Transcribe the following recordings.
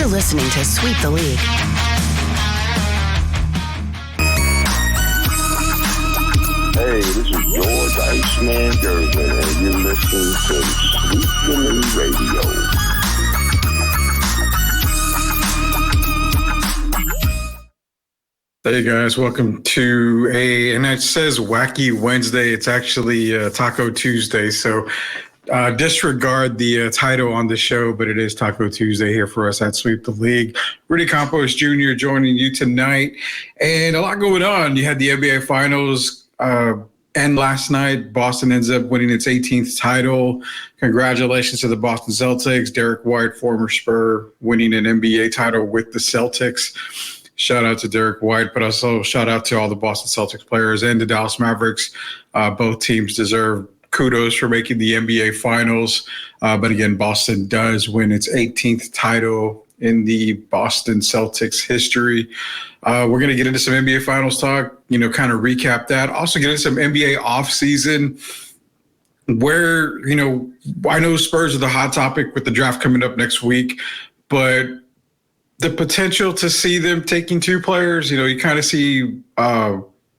You're listening to Sweep the League. Hey, this is George Iceman Gervin, and you're listening to Sweep the League Radio. Hey guys, welcome to and it says Wacky Wednesday. It's actually Taco Tuesday, so disregard the title on the show, but it is Taco Tuesday here for us at Sweep the League. Rudy Campos Jr. joining you tonight, and a lot going on. You had the NBA Finals end last night. Boston ends up winning its 18th title. Congratulations to the Boston Celtics. Derek White, former Spur, winning an NBA title with the Celtics. Shout out to Derek White, but also shout out to all the Boston Celtics players and the Dallas Mavericks. Both teams deserve kudos for making the NBA Finals. But again, Boston does win its 18th title in the Boston Celtics history. We're going to get into some NBA Finals talk, kind of recap that. Also get into some NBA offseason where, I know Spurs are the hot topic with the draft coming up next week, but the potential to see them taking two players, you kind of see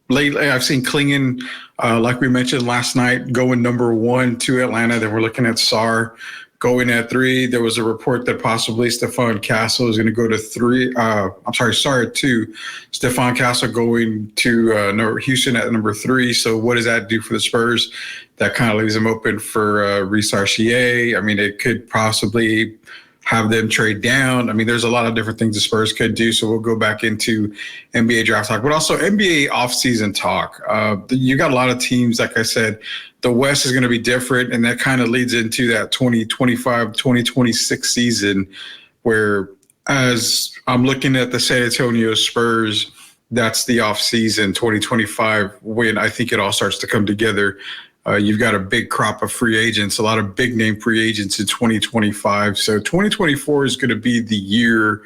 lately. I've seen Klingon, like we mentioned last night, going number 1 to Atlanta. Then we're looking at Sarr going at 3. There was a report that possibly Stephon Castle is going to go to 3. Sarr at 2. Stephon Castle going to Houston at number 3. So what does that do for the Spurs? That kind of leaves them open for Reece Archier. I mean, it could possibly have them trade down. I mean, there's a lot of different things the Spurs could do. So we'll go back into NBA draft talk, but also NBA offseason talk. You got a lot of teams, like I said, the West is going to be different. And that kind of leads into that 2025, 2026 season where, as I'm looking at the San Antonio Spurs, that's the offseason 2025 when I think it all starts to come together. You've got a big crop of free agents, a lot of big name free agents in 2025. So 2024 is going to be the year,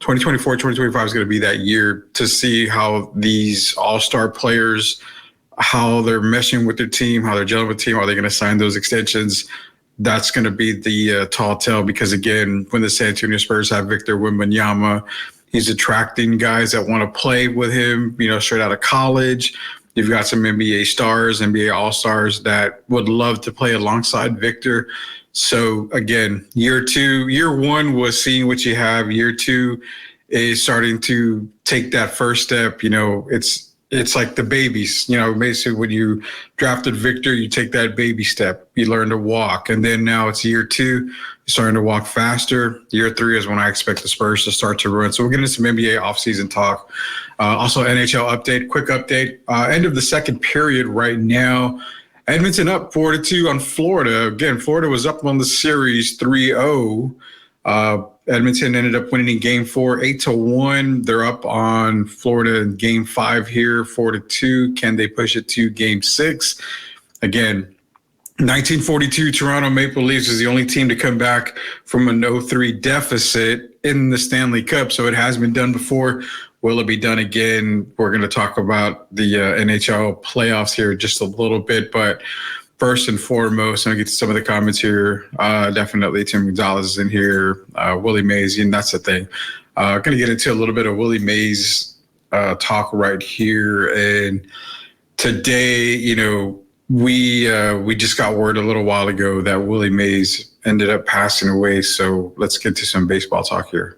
2024, 2025 is going to be that year to see how these all-star players, how they're meshing with their team, how they're gelling with the team, are they going to sign those extensions? That's going to be the tall tale because, again, when the San Antonio Spurs have Victor Wembanyama, he's attracting guys that want to play with him, straight out of college. You've got some NBA stars, NBA All-Stars that would love to play alongside Victor. So, again, year 1 was seeing what you have. Year 2 is starting to take that first step. It's like the babies. Basically when you drafted Victor, you take that baby step. You learn to walk. And then now it's year 2. You're starting to walk faster. Year 3 is when I expect the Spurs to start to run. So we'll get into some NBA offseason talk. Also, NHL update, quick update. End of the second period right now. Edmonton up 4-2 on Florida. Again, Florida was up on the series 3-0. Edmonton ended up winning in Game 4, 8-1. They're up on Florida in Game 5 here, 4-2. Can they push it to Game 6? Again, 1942 Toronto Maple Leafs is the only team to come back from an 0-3 deficit in the Stanley Cup. So it has been done before. Will it be done again? We're going to talk about the NHL playoffs here just a little bit, but first and foremost, I'm going to get to some of the comments here. Definitely Tim Gonzalez is in here, Willie Mays, and that's the thing. Going to get into a little bit of Willie Mays talk right here. And today, we just got word a little while ago that Willie Mays ended up passing away. So let's get to some baseball talk here.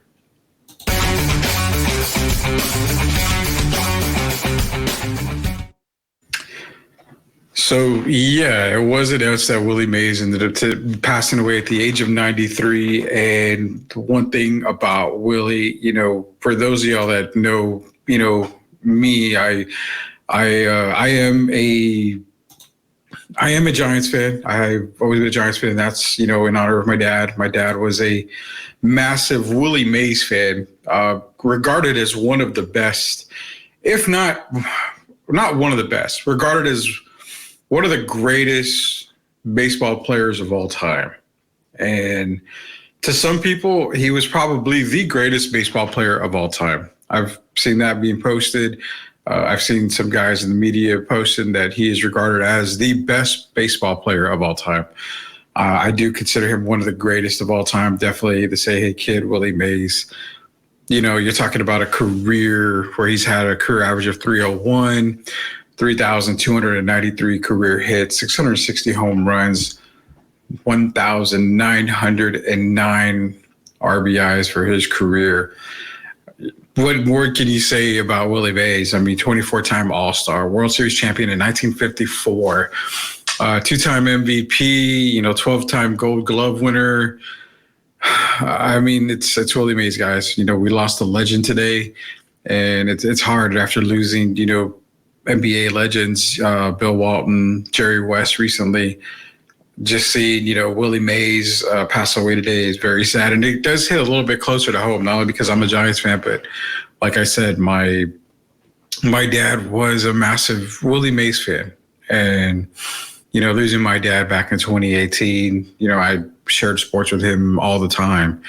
So, yeah, it was announced that Willie Mays ended up passing away at the age of 93. And the one thing about Willie, for those of y'all that know, me, I am a Giants fan. I've always been a Giants fan. And that's, in honor of my dad. My dad was a massive Willie Mays fan, regarded as one of the best, if not one of the best, regarded as one of the greatest baseball players of all time. And to some people, he was probably the greatest baseball player of all time. I've seen that being posted. I've seen some guys in the media posting that he is regarded as the best baseball player of all time. I do consider him one of the greatest of all time. Definitely the Say Hey Kid, Willie Mays. You're talking about a career where he's had a career average of 301, 3,293 career hits, 660 home runs, 1,909 RBIs for his career. What more can you say about Willie Mays? I mean, 24-time All-Star, World Series champion in 1954, two-time MVP, 12-time Gold Glove winner. I mean, it's Willie Mays, guys. We lost a legend today, and it's hard after losing, NBA legends, Bill Walton, Jerry West recently. Just seeing, Willie Mays pass away today is very sad. And it does hit a little bit closer to home, not only because I'm a Giants fan, but like I said, my dad was a massive Willie Mays fan. And, losing my dad back in 2018, I shared sports with him all the time.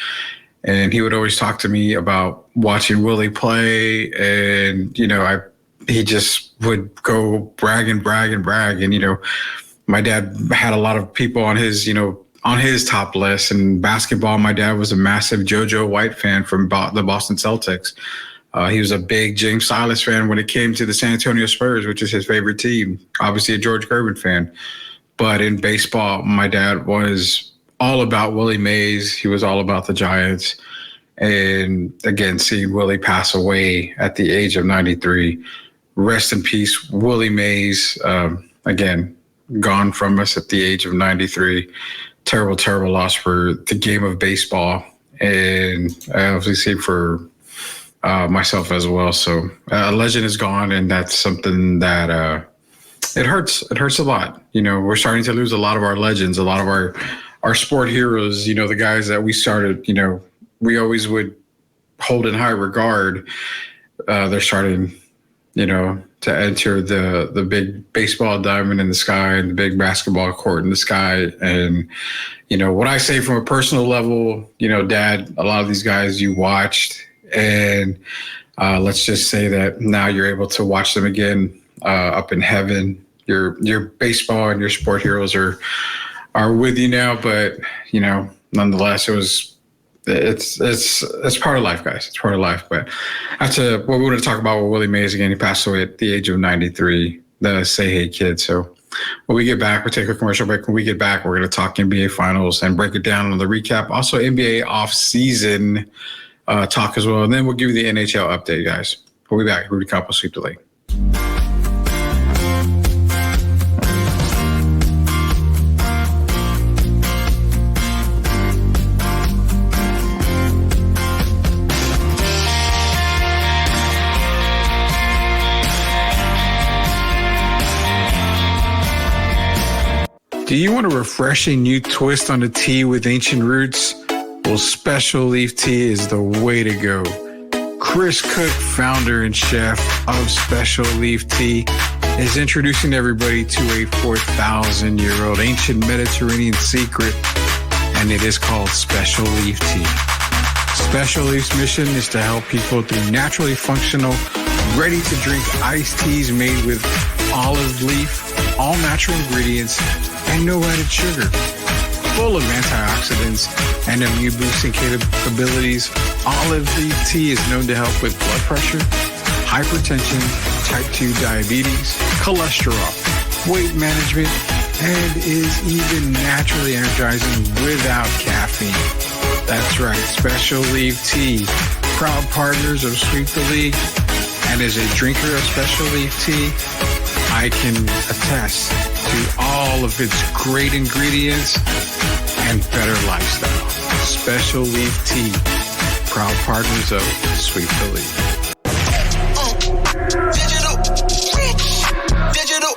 And he would always talk to me about watching Willie play. And, he just would go brag. And, my dad had a lot of people on his, on his top list. And basketball, my dad was a massive JoJo White fan from the Boston Celtics. He was a big James Silas fan when it came to the San Antonio Spurs, which is his favorite team. Obviously a George Gervin fan. But in baseball, my dad was all about Willie Mays. He was all about the Giants. And again, seeing Willie pass away at the age of 93, rest in peace, Willie Mays. Again, gone from us at the age of 93. Terrible, terrible loss for the game of baseball. And obviously for myself as well. So a legend is gone, and that's something that it hurts. It hurts a lot. We're starting to lose a lot of our legends, a lot of our sport heroes, the guys that we started, we always would hold in high regard. They're starting, to enter the big baseball diamond in the sky and the big basketball court in the sky. And, what I say from a personal level, Dad, a lot of these guys you watched, and let's just say that now you're able to watch them again up in heaven. Your baseball and your sport heroes are with you now, but, nonetheless, it's part of life, guys. It's part of life. But after what we want to talk about with Willie Mays again, he passed away at the age of 93, the Say Hey Kid. So when we get back, we'll take a commercial break. When we get back, we're going to talk NBA Finals and break it down on the recap. Also NBA Offseason talk as well. And then we'll give you the NHL update, guys. We'll be back. Rudy Campos, Sweep the League. Do you want a refreshing new twist on the tea with ancient roots? Well, Special Leaf Tea is the way to go. Chris Cook, founder and chef of Special Leaf Tea, is introducing everybody to a 4,000-year-old ancient Mediterranean secret, and it is called Special Leaf Tea. Special Leaf's mission is to help people through naturally functional, ready-to-drink iced teas made with olive leaf, all natural ingredients, and no added sugar. Full of antioxidants and immune-boosting capabilities, olive leaf tea is known to help with blood pressure, hypertension, type 2 diabetes, cholesterol, weight management, and is even naturally energizing without caffeine. That's right, Special Leaf Tea, proud partners of Sweep the League, and as a drinker of Special Leaf Tea, I can attest to all of its great ingredients and better lifestyle. Special Leaf Tea, proud partners of Sweep the League. Digital.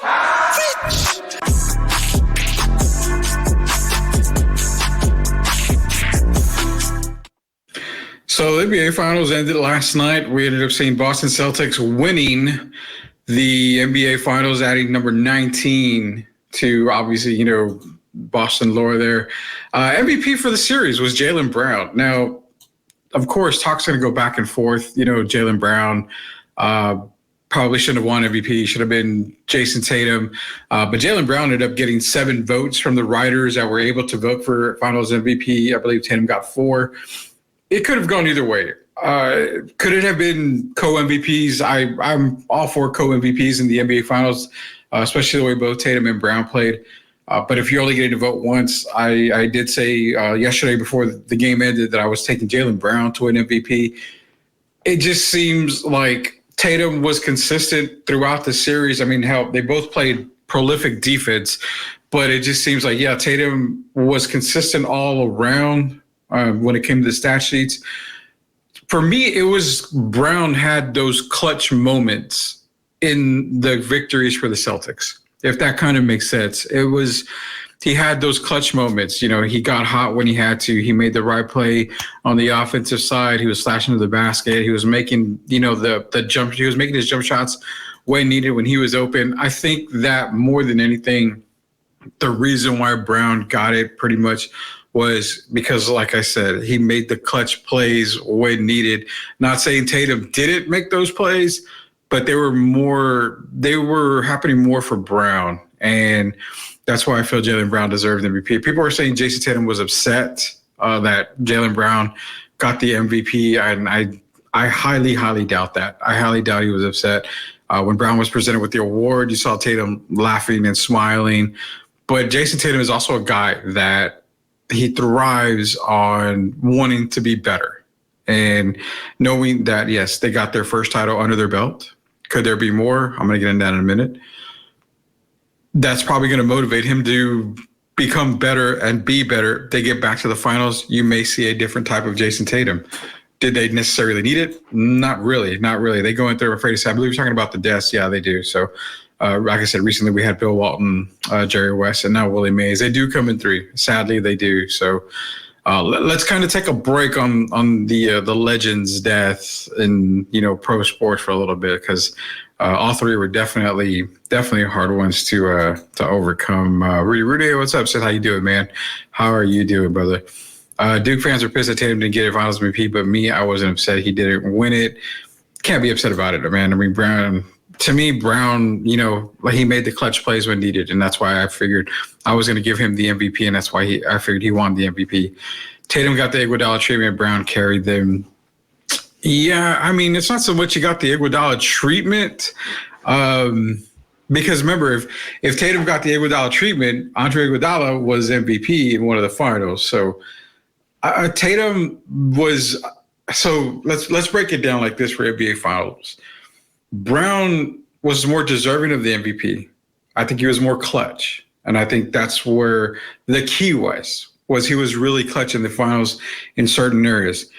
So the NBA Finals ended last night. We ended up seeing Boston Celtics winning the NBA Finals, adding number 19 to obviously, Boston lore there. MVP for the series was Jaylen Brown. Now, of course, talk's going to go back and forth. Jaylen Brown, probably shouldn't have won MVP. Should have been Jason Tatum. But Jaylen Brown ended up getting 7 votes from the writers that were able to vote for Finals MVP. I believe Tatum got 4. It could have gone either way. Could it have been co-MVPs? I'm all for co-MVPs in the NBA Finals, especially the way both Tatum and Brown played. But if you're only getting to vote once, I did say yesterday before the game ended that I was taking Jaylen Brown to win MVP. It just seems like Tatum was consistent throughout the series. I mean, hell, they both played prolific defense, but it just seems like, Tatum was consistent all around when it came to the stat sheets. For me, it was Brown had those clutch moments in the victories for the Celtics, if that kind of makes sense. He had those clutch moments. He got hot when he had to. He made the right play on the offensive side. He was slashing to the basket. He was making, the jump. He was making his jump shots when needed, when he was open. I think that more than anything, the reason why Brown got it pretty much was because, like I said, he made the clutch plays when needed. Not saying Tatum didn't make those plays, but they were happening more for Brown. And that's why I feel Jaylen Brown deserved the MVP. People are saying Jason Tatum was upset that Jaylen Brown got the MVP. And I highly, highly doubt that. I highly doubt he was upset. When Brown was presented with the award, you saw Tatum laughing and smiling. But Jason Tatum is also a guy that he thrives on wanting to be better and knowing that, yes, they got their first title under their belt. Could there be more? I'm going to get into that in a minute. That's probably going to motivate him to become better and be better. They get back to the finals, you may see a different type of Jason Tatum. Did they necessarily need it? Not really. Not really. They go in there afraid to say, I believe you're talking about the deaths. Yeah, they do. So, like I said, recently we had Bill Walton, Jerry West, and now Willie Mays. They do come in 3. Sadly, they do. So let's kind of take a break on the legends' death in pro sports for a little bit, because all 3 were definitely hard ones to overcome. Rudy, what's up, Seth? How you doing, man? How are you doing, brother? Duke fans are pissed that Tatum didn't get a Finals MVP, but me, I wasn't upset he didn't win it. Can't be upset about it, man. I mean, Brown, he made the clutch plays when needed, and that's why I figured I was going to give him the MVP, and that's why I figured he won the MVP. Tatum got the Iguodala treatment. Brown carried them. Yeah, I mean, it's not so much he got the Iguodala treatment, because remember, if Tatum got the Iguodala treatment, Andre Iguodala was MVP in one of the finals. So Tatum was. So let's break it down like this for NBA Finals. Brown was more deserving of the MVP. I think he was more clutch. And I think that's where the key was he was really clutch in the finals in certain areas.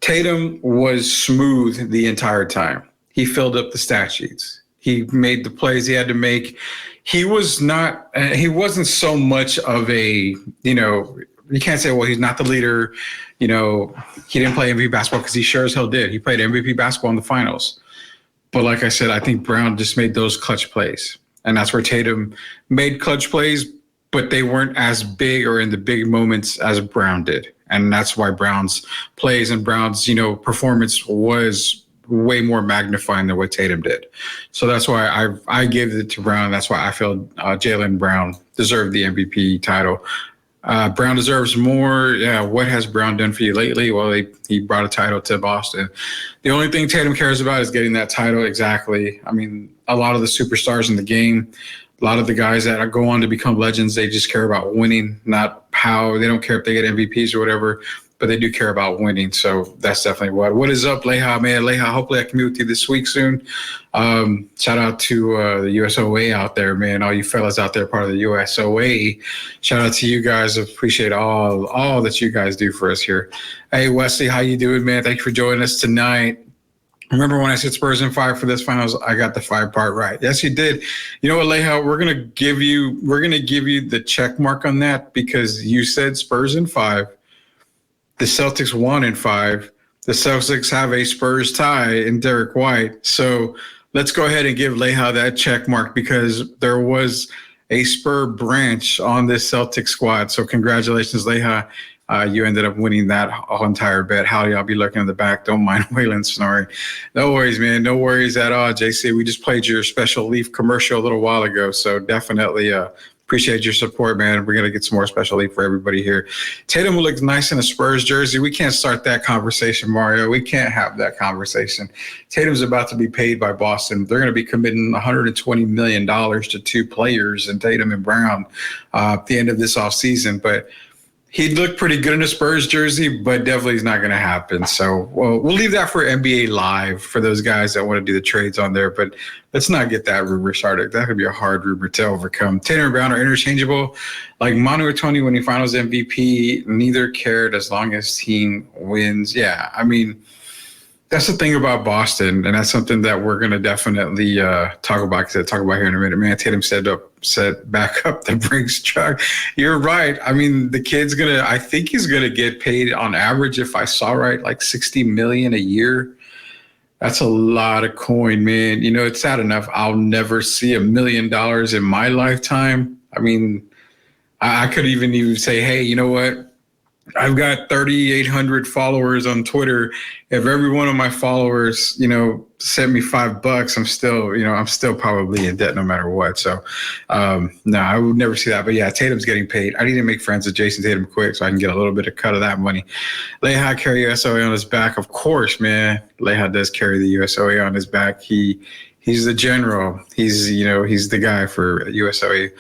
Tatum was smooth the entire time. He filled up the stat sheets. He made the plays he had to make. He wasn't so much of a, you can't say, well, he's not the leader. He didn't play MVP basketball, because he sure as hell did. He played MVP basketball in the finals. But like I said, I think Brown just made those clutch plays. And that's where Tatum made clutch plays, but they weren't as big or in the big moments as Brown did. And that's why Brown's plays and Brown's, performance was way more magnifying than what Tatum did. So that's why I gave it to Brown. That's why I feel Jaylen Brown deserved the MVP title. Brown deserves more. Yeah, what has Brown done for you lately? Well, he brought a title to Boston. The only thing Tatum cares about is getting that title. Exactly. I mean, a lot of the superstars in the game, a lot of the guys that go on to become legends, they just care about winning, not how. They don't care if they get MVPs or whatever, but they do care about winning. So that's definitely what is up, Leha, man. Leha, hopefully I can meet with you this week soon. Shout out to the USOA out there, man. All you fellas out there, part of the USOA. Shout out to you guys. Appreciate all that you guys do for us here. Hey, Wesley, how you doing, man? Thank you for joining us tonight. Remember when I said Spurs in 5 for this finals? I got the 5 part right. Yes, you did. You know what, Leha? We're gonna give you the check mark on that, because you said Spurs in 5. The Celtics won in 5. The Celtics have a Spurs tie in Derek White. So let's go ahead and give Leha that check mark, because there was a Spur branch on this Celtics squad. So congratulations, Leha. You ended up winning that whole entire bet. Howdy, I'll be lurking in the back. Don't mind Waylon snoring. No worries, man. No worries at all, JC. We just played your Special Leaf commercial a little while ago, so definitely appreciate your support, man. We're going to get some more Special Leaf for everybody here. Tatum looks nice in a Spurs jersey. We can't start that conversation, Mario. We can't have that conversation. Tatum's about to be paid by Boston. They're going to be committing $120 million to two players, and Tatum and Brown, at the end of this offseason. But he'd look pretty good in a Spurs jersey, but definitely is not going to happen. So we'll leave that for NBA Live for those guys that want to do the trades on there. But let's not get that rumor started. That could be a hard rumor to overcome. Tatum and Brown are interchangeable. Like Manu or Tony winning Finals MVP, neither cared as long as team wins. Yeah, I mean, that's the thing about Boston, and that's something that we're going to definitely talk about here in a minute. Man, Tatum set back up the Brinks truck. You're right. I mean, the kid's I think he's going to get paid on average, if I saw right, like $60 million a year. That's a lot of coin, man. You know, it's sad enough. I'll never see $1 million in my lifetime. I mean, I could even say, hey, you know what? I've got 3,800 followers on Twitter. If every one of my followers, sent me $5, I'm still probably in debt no matter what. So, no, I would never see that. But yeah, Tatum's getting paid. I need to make friends with Jason Tatum quick so I can get a little bit of cut of that money. Leha carry USOA on his back. Of course, man. Leha does carry the USOA on his back. He's the general. He's the guy for USOA.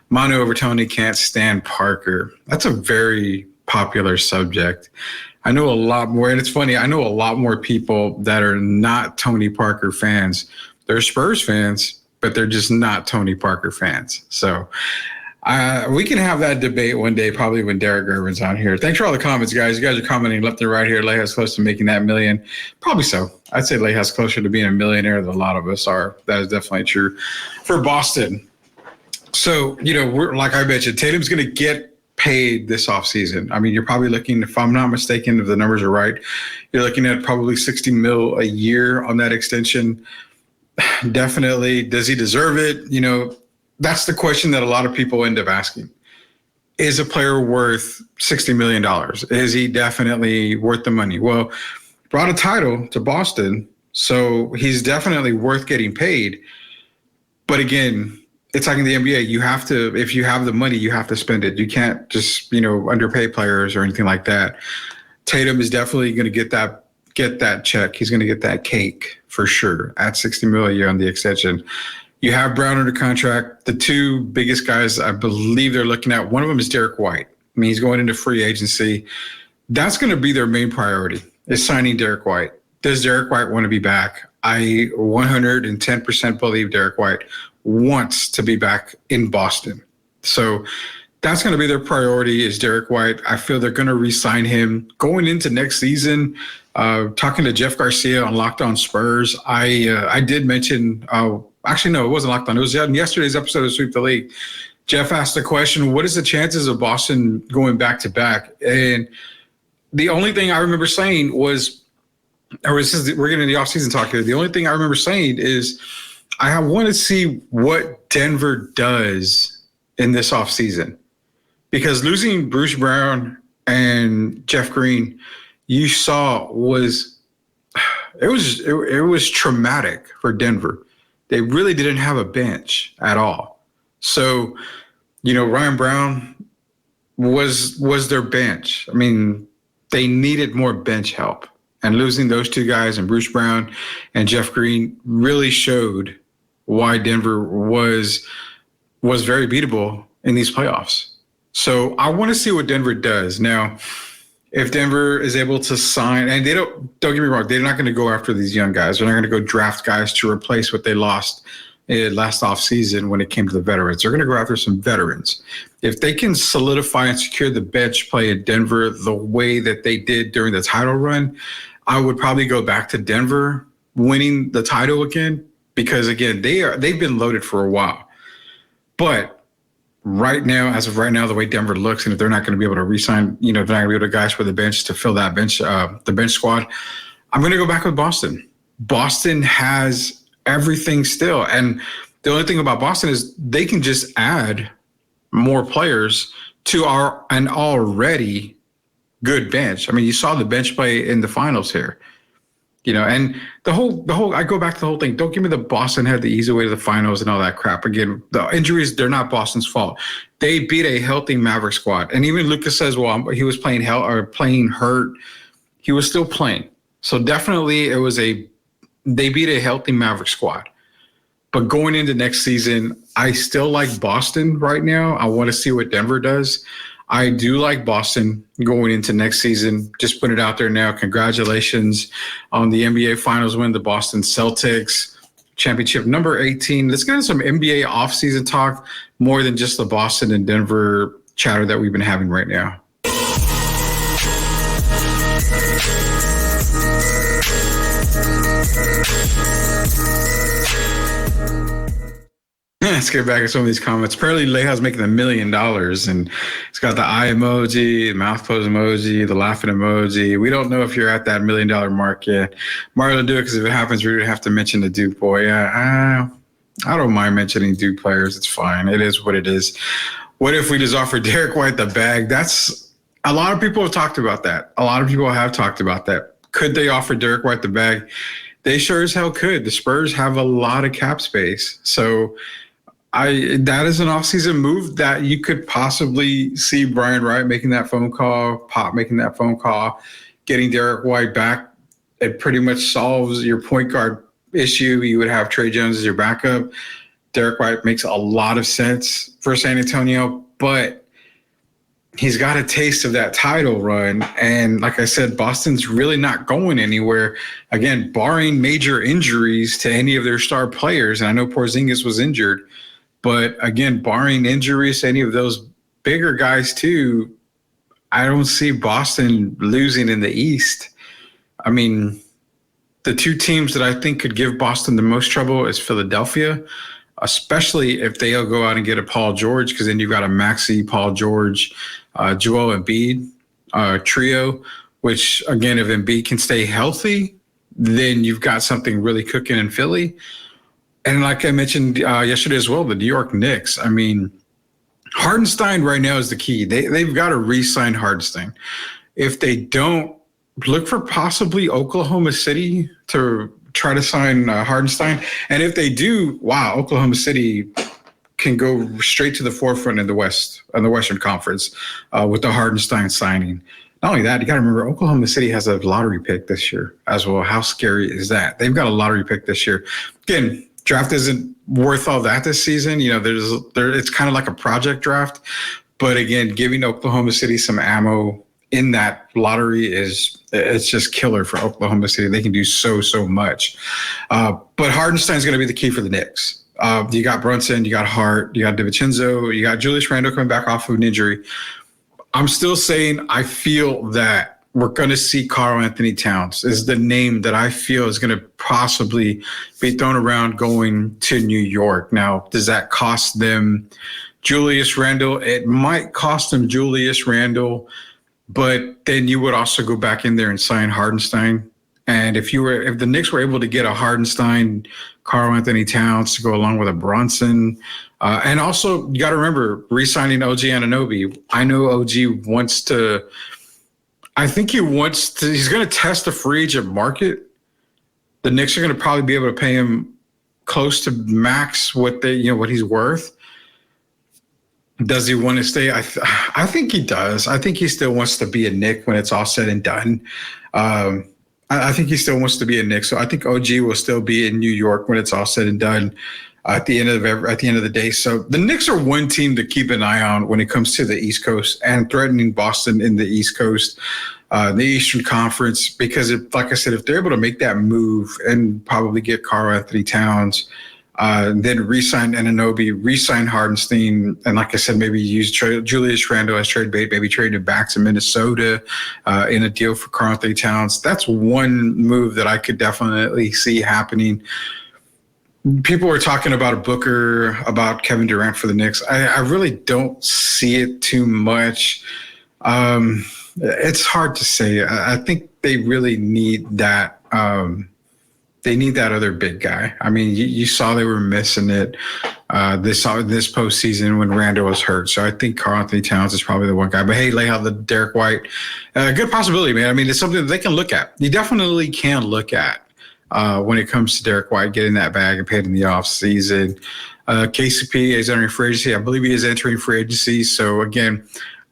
Manu over Tony, can't stand Parker. That's a very popular subject. I know a lot more, and it's funny, I know a lot more people that are not Tony Parker fans. They're Spurs fans, but they're just not Tony Parker fans. So we can have that debate one day, probably when Derek Irvin's on here. Thanks for all the comments, guys. You guys are commenting left and right here. Leha's close to making that $1 million. Probably so. I'd say Leha's closer to being a millionaire than a lot of us are. That is definitely true for Boston. So, we're, like I mentioned, Tatum's going to get paid this offseason. I mean, you're probably looking, if I'm not mistaken, if the numbers are right, you're looking at probably $60 million a year on that extension. Definitely. Does he deserve it? That's the question that a lot of people end up asking. Is a player worth $60 million? Is he definitely worth the money? Well, brought a title to Boston, so he's definitely worth getting paid. But again, it's like in the NBA, you have to, if you have the money, you have to spend it. You can't just, underpay players or anything like that. Tatum is definitely going to get that check. He's going to get that cake for sure at $60 million a year on the extension. You have Brown under contract. The two biggest guys I believe they're looking at, one of them is Derek White. I mean, he's going into free agency. That's going to be their main priority, is signing Derek White. Does Derek White want to be back? I 110% believe Derek White wants to be back in Boston. So that's going to be their priority, is Derek White. I feel they're going to re-sign him going into next season. Talking to Jeff Garcia on Locked On Spurs, I did mention, actually, no, it wasn't Locked On. It was in yesterday's episode of Sweep the League. Jeff asked the question, what is the chances of Boston going back to back? And the only thing I remember saying was, we're getting the offseason talk here. The only thing I remember saying is, I want to see what Denver does in this offseason, because losing Bruce Brown and Jeff Green, you saw it was traumatic for Denver. They really didn't have a bench at all. So, Ryan Brown was their bench. I mean, they needed more bench help, and losing those two guys and Bruce Brown and Jeff Green really showed why Denver was very beatable in these playoffs. So I want to see what Denver does. Now, if Denver is able to sign, and don't get me wrong, they're not going to go after these young guys. They're not going to go draft guys to replace what they lost last offseason when it came to the veterans. They're going to go after some veterans. If they can solidify and secure the bench play at Denver the way that they did during the title run, I would probably go back to Denver winning the title again. Because again, they've been loaded for a while. But as of right now, the way Denver looks, and if they're not going to be able to re-sign, they're not going to be able to guys for the bench to fill that bench, the bench squad, I'm going to go back with Boston. Boston has everything still. And the only thing about Boston is they can just add more players to an already good bench. I mean, you saw the bench play in the finals here. And the whole, I go back to the whole thing. Don't give me the Boston had the easy way to the finals and all that crap. Again, the injuries, they're not Boston's fault. They beat a healthy Maverick squad. And even Lucas says, well, he was playing playing hurt. He was still playing. So definitely they beat a healthy Maverick squad. But going into next season, I still like Boston right now. I want to see what Denver does. I do like Boston going into next season. Just put it out there now. Congratulations on the NBA Finals win, the Boston Celtics championship number 18. Let's get into some NBA offseason talk, more than just the Boston and Denver chatter that we've been having right now. Let's get back to some of these comments. Apparently, Leja's making $1 million, and it's got the eye emoji, the mouth pose emoji, the laughing emoji. We don't know if you're at that $1 million mark yet. Marlon, do it, because if it happens, we would have to mention the Duke boy. I don't mind mentioning Duke players. It's fine. It is what it is. What if we just offer Derek White the bag? That's a lot of people have talked about that. A lot of people have talked about that. Could they offer Derek White the bag? They sure as hell could. The Spurs have a lot of cap space, so that is an offseason move that you could possibly see Brian Wright making that phone call, Pop making that phone call, getting Derek White back. It pretty much solves your point guard issue. You would have Trey Jones as your backup. Derek White makes a lot of sense for San Antonio, but he's got a taste of that title run. And like I said, Boston's really not going anywhere. Again, barring major injuries to any of their star players. And I know Porzingis was injured. But again, barring injuries to any of those bigger guys too, I don't see Boston losing in the East. I mean, the two teams that I think could give Boston the most trouble is Philadelphia, especially if they'll go out and get a Paul George, because then you've got a Maxey, Paul George, Joel Embiid trio, which again, if Embiid can stay healthy, then you've got something really cooking in Philly. And like I mentioned yesterday as well, the New York Knicks. I mean, Hardenstein right now is the key. They've got to re-sign Hardenstein. If they don't, look for possibly Oklahoma City to try to sign Hardenstein. And if they do, wow, Oklahoma City can go straight to the forefront in the West, in the Western Conference with the Hardenstein signing. Not only that, you got to remember Oklahoma City has a lottery pick this year as well. How scary is that? They've got a lottery pick this year. Again, draft isn't worth all that this season. It's kind of like a project draft. But again, giving Oklahoma City some ammo in that lottery it's just killer for Oklahoma City. They can do so much. But Hardenstein's going to be the key for the Knicks. You got Brunson, you got Hart, you got DiVincenzo, you got Julius Randle coming back off of an injury. I'm still saying I feel that we're going to see Karl-Anthony Towns is the name that I feel is going to possibly be thrown around going to New York. Now, does that cost them Julius Randle? It might cost them Julius Randle, but then you would also go back in there and sign Hardenstein. And if the Knicks were able to get a Hardenstein, Karl-Anthony Towns to go along with a Brunson, and also you got to remember re-signing OG Anunoby. I know OG wants to. I think he's going to test the free agent market. The Knicks are going to probably be able to pay him close to max what he's worth. Does he want to stay? I think he does. I think he still wants to be a Knick when it's all said and done. I think he still wants to be a Knick. So I think OG will still be in New York when it's all said and done at the end of the day. So the Knicks are one team to keep an eye on when it comes to the East Coast and threatening Boston in the East Coast, the Eastern Conference, because like I said, if they're able to make that move and probably get Karl-Anthony Towns, then re-sign Anunoby, re-sign Hardenstein, and like I said, maybe use Julius Randle as trade bait, maybe trade him back to Minnesota in a deal for Karl-Anthony Towns. That's one move that I could definitely see happening. People were talking about a Booker, about Kevin Durant for the Knicks. I really don't see it too much. It's hard to say. I think they really need that They need that other big guy. I mean, you saw they were missing it this postseason when Randall was hurt. So I think Karl-Anthony Towns is probably the one guy. But hey, lay out the Derek White. Good possibility, man. I mean, it's something that they can look at. You definitely can look at when it comes to Derek White getting that bag and paid in the offseason. KCP is entering free agency. I believe he is entering free agency. So again,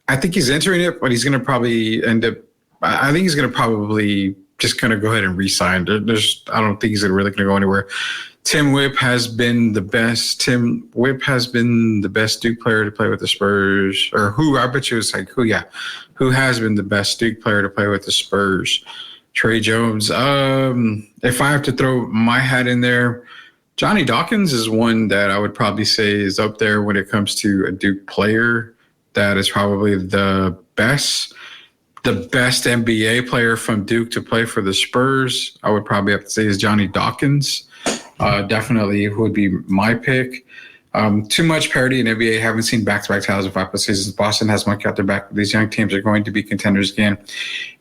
I think he's entering it, but he's going to probably end up. I think he's going to probably just going to go ahead and re-sign. I don't think he's really going to go anywhere. Tim Whip has been the best. Tim Whip has been the best Duke player to play with the Spurs, or who? I bet you it's like who? Yeah, who has been the best Duke player to play with the Spurs? Trey Jones. If I have to throw my hat in there, Johnny Dawkins is one that I would probably say is up there when it comes to a Duke player. That is probably the best NBA player from Duke to play for the Spurs. I would probably have to say is Johnny Dawkins. Definitely would be my pick. Too much parity in NBA. Haven't seen back-to-back titles in 5+ seasons. Boston has monkey out their back. These young teams are going to be contenders again.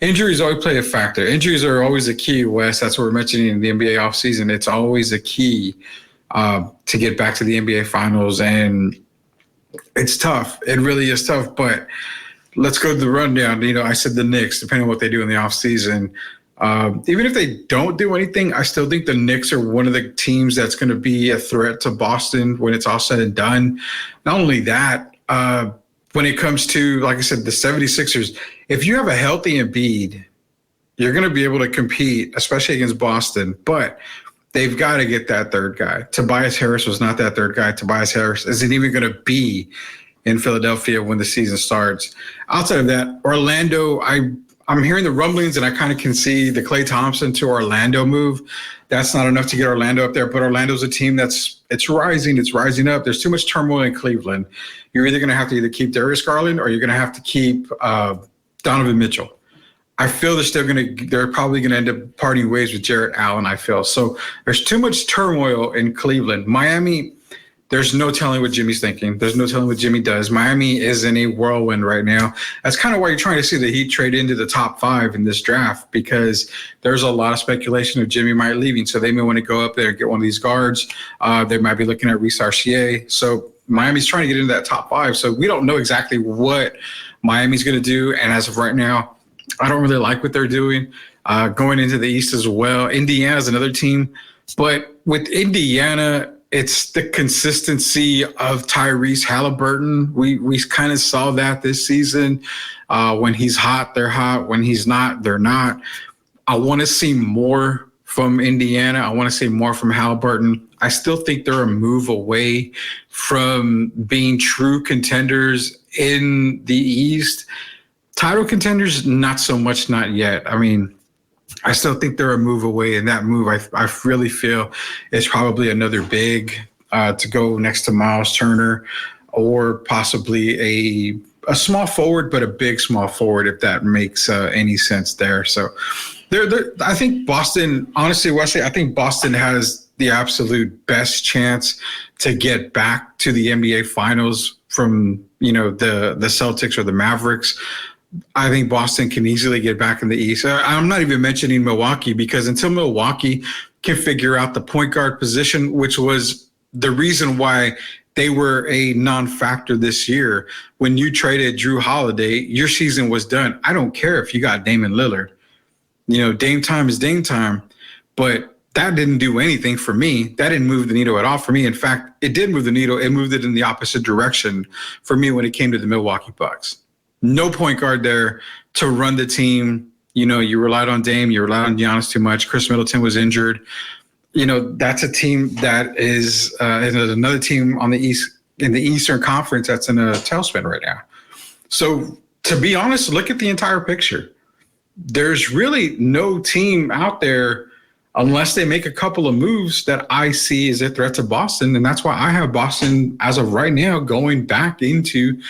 Injuries always play a factor. Injuries are always a key, Wes. That's what we're mentioning in the NBA offseason. It's always a key to get back to the NBA Finals, and it's tough. It really is tough, but let's go to the rundown. I said the Knicks, depending on what they do in the offseason. Even if they don't do anything, I still think the Knicks are one of the teams that's going to be a threat to Boston when it's all said and done. Not only that, when it comes to, like I said, the 76ers, if you have a healthy Embiid, you're going to be able to compete, especially against Boston. But they've got to get that third guy. Tobias Harris was not that third guy. Tobias Harris isn't even going to be in Philadelphia when the season starts. Outside of that, Orlando, I'm hearing the rumblings, and I kind of can see the Klay Thompson to Orlando move. That's not enough to get Orlando up there, but Orlando's a team it's rising. It's rising up. There's too much turmoil in Cleveland. You're either going to have to either keep Darius Garland or you're going to have to keep Donovan Mitchell. I feel they're probably going to end up parting ways with Jarrett Allen, I feel. So there's too much turmoil in Cleveland. Miami, there's no telling what Jimmy's thinking. There's no telling what Jimmy does. Miami is in a whirlwind right now. That's kind of why you're trying to see the Heat trade into the top 5 in this draft, because there's a lot of speculation of Jimmy might leaving. So they may want to go up there and get one of these guards. They might be looking at Reece Archier. So Miami's trying to get into that top 5. So we don't know exactly what Miami's going to do. And as of right now, I don't really like what they're doing. Going into the East as well. Indiana's another team. But with Indiana, it's the consistency of Tyrese Halliburton. We kind of saw that this season. When he's hot, they're hot. When he's not, they're not. I want to see more from Indiana. I want to see more from Halliburton. I still think they're a move away from being true contenders in the East. Title contenders, not so much, not yet. I mean, I still think they're a move away, and that move I really feel is probably another big to go next to Miles Turner, or possibly a small forward, but a big small forward, if that makes any sense there. So I think Boston, honestly, Wesley, I think Boston has the absolute best chance to get back to the NBA Finals from, the Celtics or the Mavericks. I think Boston can easily get back in the East. I'm not even mentioning Milwaukee, because until Milwaukee can figure out the point guard position, which was the reason why they were a non-factor this year. When you traded Drew Holiday, your season was done. I don't care if you got Damian Lillard. Dame time is Dame time, but that didn't do anything for me. That didn't move the needle at all for me. In fact, it did move the needle. It moved it in the opposite direction for me when it came to the Milwaukee Bucks. No point guard there to run the team. You relied on Dame. You relied on Giannis too much. Chris Middleton was injured. That's a team that is another team on the East, in the Eastern Conference, that's in a tailspin right now. So to be honest, look at the entire picture. There's really no team out there, unless they make a couple of moves, that I see as a threat to Boston. And that's why I have Boston, as of right now, going back into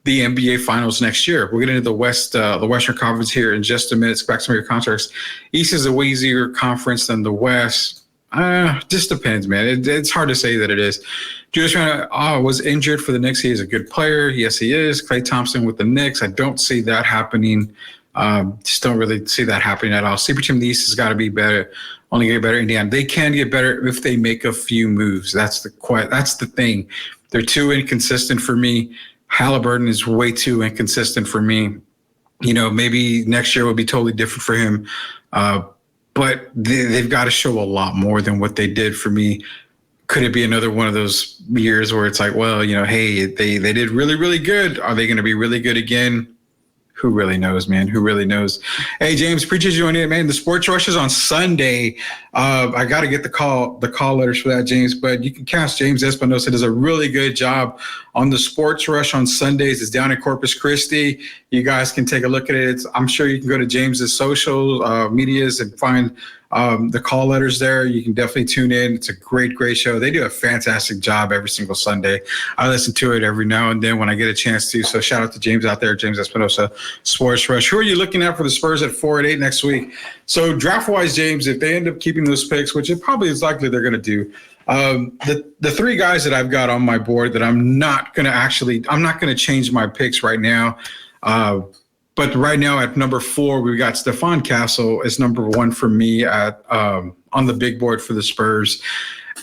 the NBA Finals next year. We'll get into the Western Conference here in just a minute. Back to some of your contracts. East is a way easier conference than the West. Just depends, man. It's hard to say that it is. Julius Randle was injured for the Knicks. He is a good player. Yes, he is. Klay Thompson with the Knicks. I don't see that happening Just don't really see that happening at all. Sleeper team in the East has got to be better. Only get better. Indiana. They can get better if they make a few moves. That's the thing. They're too inconsistent for me. Halliburton is way too inconsistent for me. Maybe next year will be totally different for him. But they've got to show a lot more than what they did for me. Could it be another one of those years where it's like, well, hey, they did really, really good. Are they going to be really good again? Who really knows, man? Who really knows? Hey, James, appreciate you joining in, man. The Sports Rush is on Sunday. I got to get the call letters for that, James. But you can catch James Espinosa. Does a really good job on the Sports Rush on Sundays. It's down in Corpus Christi. You guys can take a look at it. I'm sure you can go to James's social medias and find the call letters there. You can definitely tune in. It's a great, great show. They do a fantastic job every single Sunday. I listen to it every now and then when I get a chance to. So shout out to James out there, James Espinosa, Sports Rush. Who are you looking at for the Spurs at 4 and 8 next week? So draft-wise, James, if they end up keeping those picks, which it probably is likely they're going to do, the three guys that I've got on my board that I'm not going to change my picks right now. But right now at number 4, we got Stephon Castle is number 1 for me at on the big board for the Spurs.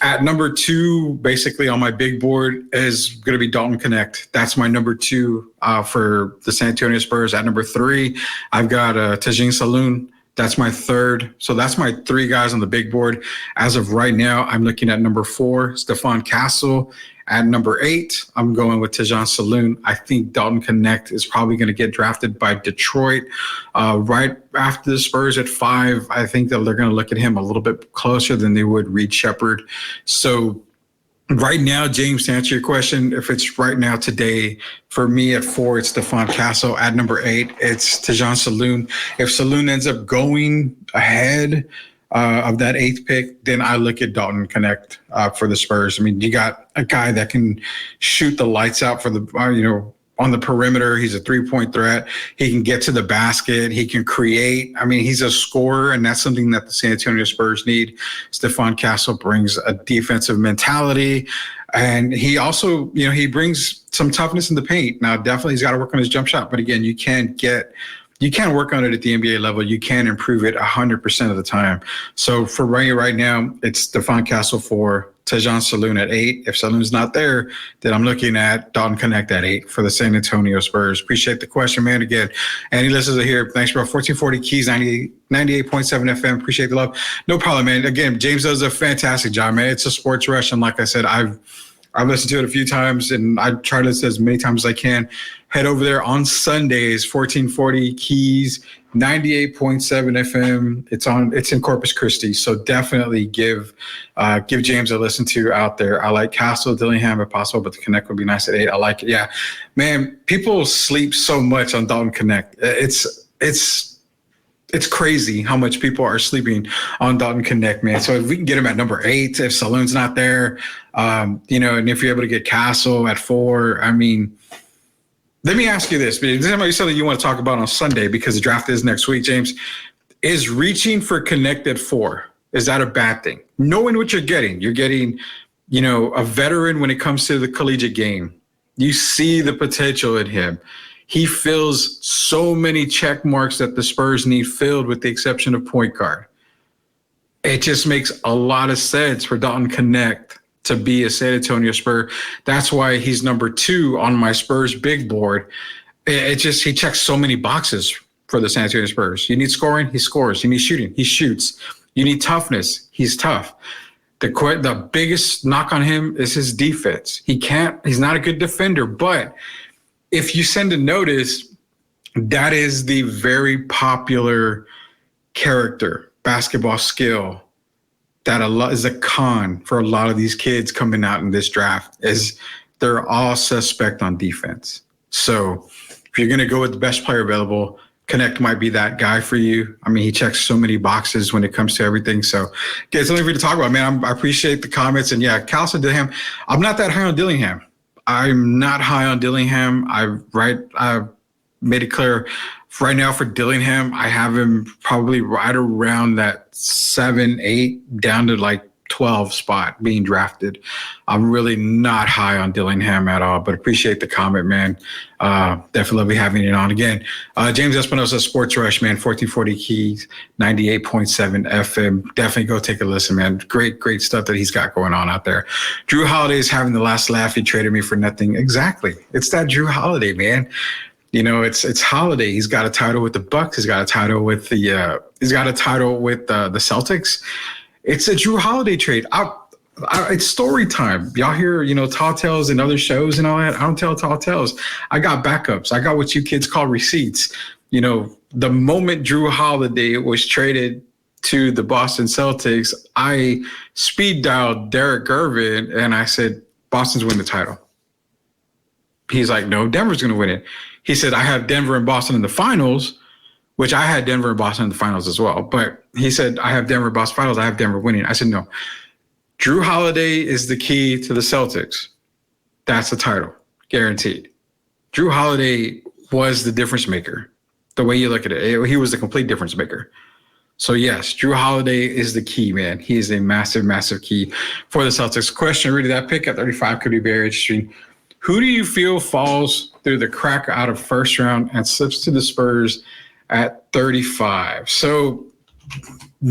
At number 2, basically on my big board, is going to be Dalton Connect. That's my number 2 for the San Antonio Spurs. At number 3, I've got Tajin Saloon. That's my 3rd. So that's my 3 guys on the big board. As of right now, I'm looking at number 4, Stephon Castle. At number 8, I'm going with Tajon Saloon. I think Dalton Connect is probably going to get drafted by Detroit. Right after the Spurs at 5, I think that they're going to look at him a little bit closer than they would Reed Shepherd. So right now, James, to answer your question, if it's right now today, for me at 4, it's Stephon Castle. At number 8, it's Tajon Saloon. If Saloon ends up going ahead of that 8th pick, then I look at Dalton Connect for the Spurs. I mean, you got a guy that can shoot the lights out for the, on the perimeter. He's a 3-point threat. He can get to the basket. He can create. I mean, he's a scorer, and that's something that the San Antonio Spurs need. Stephon Castle brings a defensive mentality, and he also, he brings some toughness in the paint. Now, definitely he's got to work on his jump shot, but again, you can work on it at the NBA level. You can improve it 100% of the time. So for right now, it's Stephon Castle 4, Tajon Saloon at 8. If Saloon's not there, then I'm looking at Dalton Connect at 8 for the San Antonio Spurs. Appreciate the question, man. Again, any listeners are here. Thanks, bro. 1440 Keys, 98.7 FM. Appreciate the love. No problem, man. Again, James does a fantastic job, man. It's a Sports Rush, and like I said, I've listened to it a few times, and I try to listen as many times as I can. Head over there on Sundays, 1440 Keys, 98.7 FM. It's in Corpus Christi, so definitely give James a listen to out there. I like Castle, Dillingham if possible, but the Connect would be nice at 8. I like it. Yeah, man, people sleep so much on Dalton Connect. It's crazy how much people are sleeping on Dalton Connect, man. So if we can get him at number 8, if Saloon's not there, and if you're able to get Castle at 4, I mean, let me ask you this. This might be something you want to talk about on Sunday because the draft is next week, James. Is reaching for Connect at 4, is that a bad thing? Knowing what you're getting, a veteran when it comes to the collegiate game. You see the potential in him. He fills so many check marks that the Spurs need filled with the exception of point guard. It just makes a lot of sense for Dalton Connect to be a San Antonio Spur. That's why he's number 2 on my Spurs big board. He checks so many boxes for the San Antonio Spurs. You need scoring, he scores. You need shooting, he shoots. You need toughness, he's tough. The biggest knock on him is his defense. He's not a good defender, but if you send a notice, that is the very popular character, basketball skill that is a con for a lot of these kids coming out in this draft is they're all suspect on defense. So if you're going to go with the best player available, Connect might be that guy for you. I mean, he checks so many boxes when it comes to everything. So it's something for you to talk about, man. I appreciate the comments. And yeah, Calson Dillingham, I'm not that high on Dillingham. I'm not high on Dillingham. I've made it clear right now for Dillingham, I have him probably right around that 7, 8 down to like 12 spot being drafted. I'm really not high on Dillingham at all, but appreciate the comment, man. Definitely love having it on again. James Espinosa, Sports Rush, man, 1440 Keys, 98.7 FM. Definitely go take a listen, man. Great stuff that he's got going on out there. Drew Holiday is having the last laugh. He traded me for nothing. Exactly. It's that Drew Holiday, man. You know, it's Holiday. He's got a title with the Bucks. He's got a title with the Celtics. It's a Drew Holiday trade. It's story time. Y'all hear, tall tales and other shows and all that. I don't tell tall tales. I got backups. I got what you kids call receipts. The moment Drew Holiday was traded to the Boston Celtics, I speed dialed Derek Gervin and I said, Boston's win the title. He's like, no, Denver's going to win it. He said, I have Denver and Boston in the finals, which I had Denver and Boston in the finals as well. But he said, I have Denver and Boston finals. I have Denver winning. I said, no. Drew Holiday is the key to the Celtics. That's the title, guaranteed. Drew Holiday was the difference maker. The way you look at it, he was the complete difference maker. So yes, Drew Holiday is the key, man. He is a massive, massive key for the Celtics. Question, really, that pick at 35 could be very interesting. Who do you feel falls through the crack out of first round and slips to the Spurs at 35? So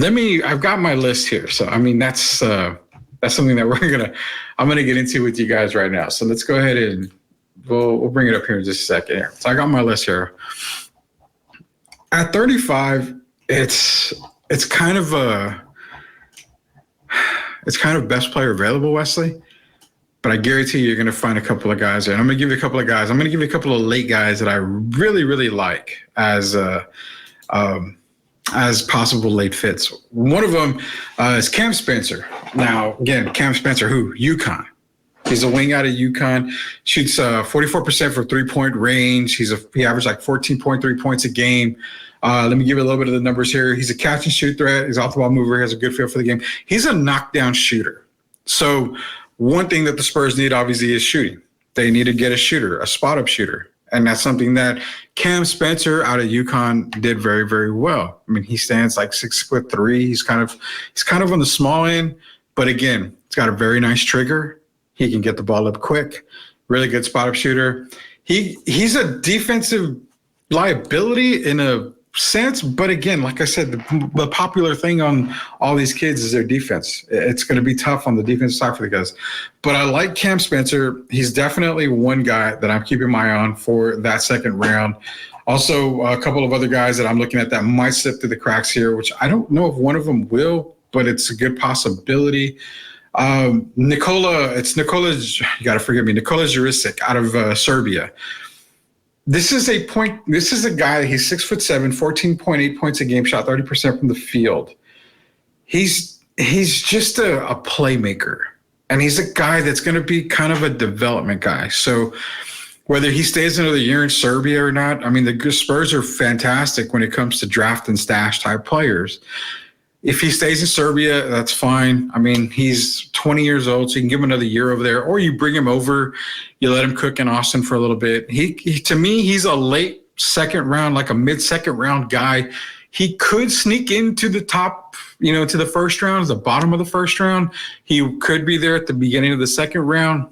I've got my list here. So, that's something that I'm going to get into with you guys right now. So let's go ahead and we'll bring it up here in just a second here. So I got my list here. At 35, it's kind of best player available, Wesley. But I guarantee you're going to find a couple of guys there. And I'm going to give you a couple of guys. I'm going to give you a couple of late guys that I really, really like as possible late fits. One of them is Cam Spencer. Now, again, Cam Spencer, who? UConn. He's a wing out of UConn. Shoots 44% from three-point range. He averaged like 14.3 points a game. Let me give you a little bit of the numbers here. He's a catch and shoot threat. He's off the ball mover. He has a good feel for the game. He's a knockdown shooter. So one thing that the Spurs need, obviously, is shooting. They need to get a shooter, a spot-up shooter. And that's something that Cam Spencer out of UConn did very, very well. He stands like 6'3". He's kind of on the small end, but again, he's got a very nice trigger. He can get the ball up quick. Really good spot-up shooter. He's a defensive liability in a sense, but again, like I said, the popular thing on all these kids is their defense. It's going to be tough on the defensive side for the guys. But I like Cam Spencer. He's definitely one guy that I'm keeping my eye on for that second round. Also, a couple of other guys that I'm looking at that might slip through the cracks here, which I don't know if one of them will, but it's a good possibility. Nikola, you got to forgive me, Nikola Jurisic out of Serbia. This is a guy, he's 6'7", 14.8 points a game, shot 30% from the field. He's just a playmaker. And he's a guy that's going to be kind of a development guy. So whether he stays another year in Serbia or not, the Spurs are fantastic when it comes to draft and stash type players. If he stays in Serbia, that's fine. He's 20 years old, so you can give him another year over there, or you bring him over, you let him cook in Austin for a little bit. To me, he's a late second round, like a mid-second round guy. He could sneak into the top, to the first round, the bottom of the first round. He could be there at the beginning of the second round.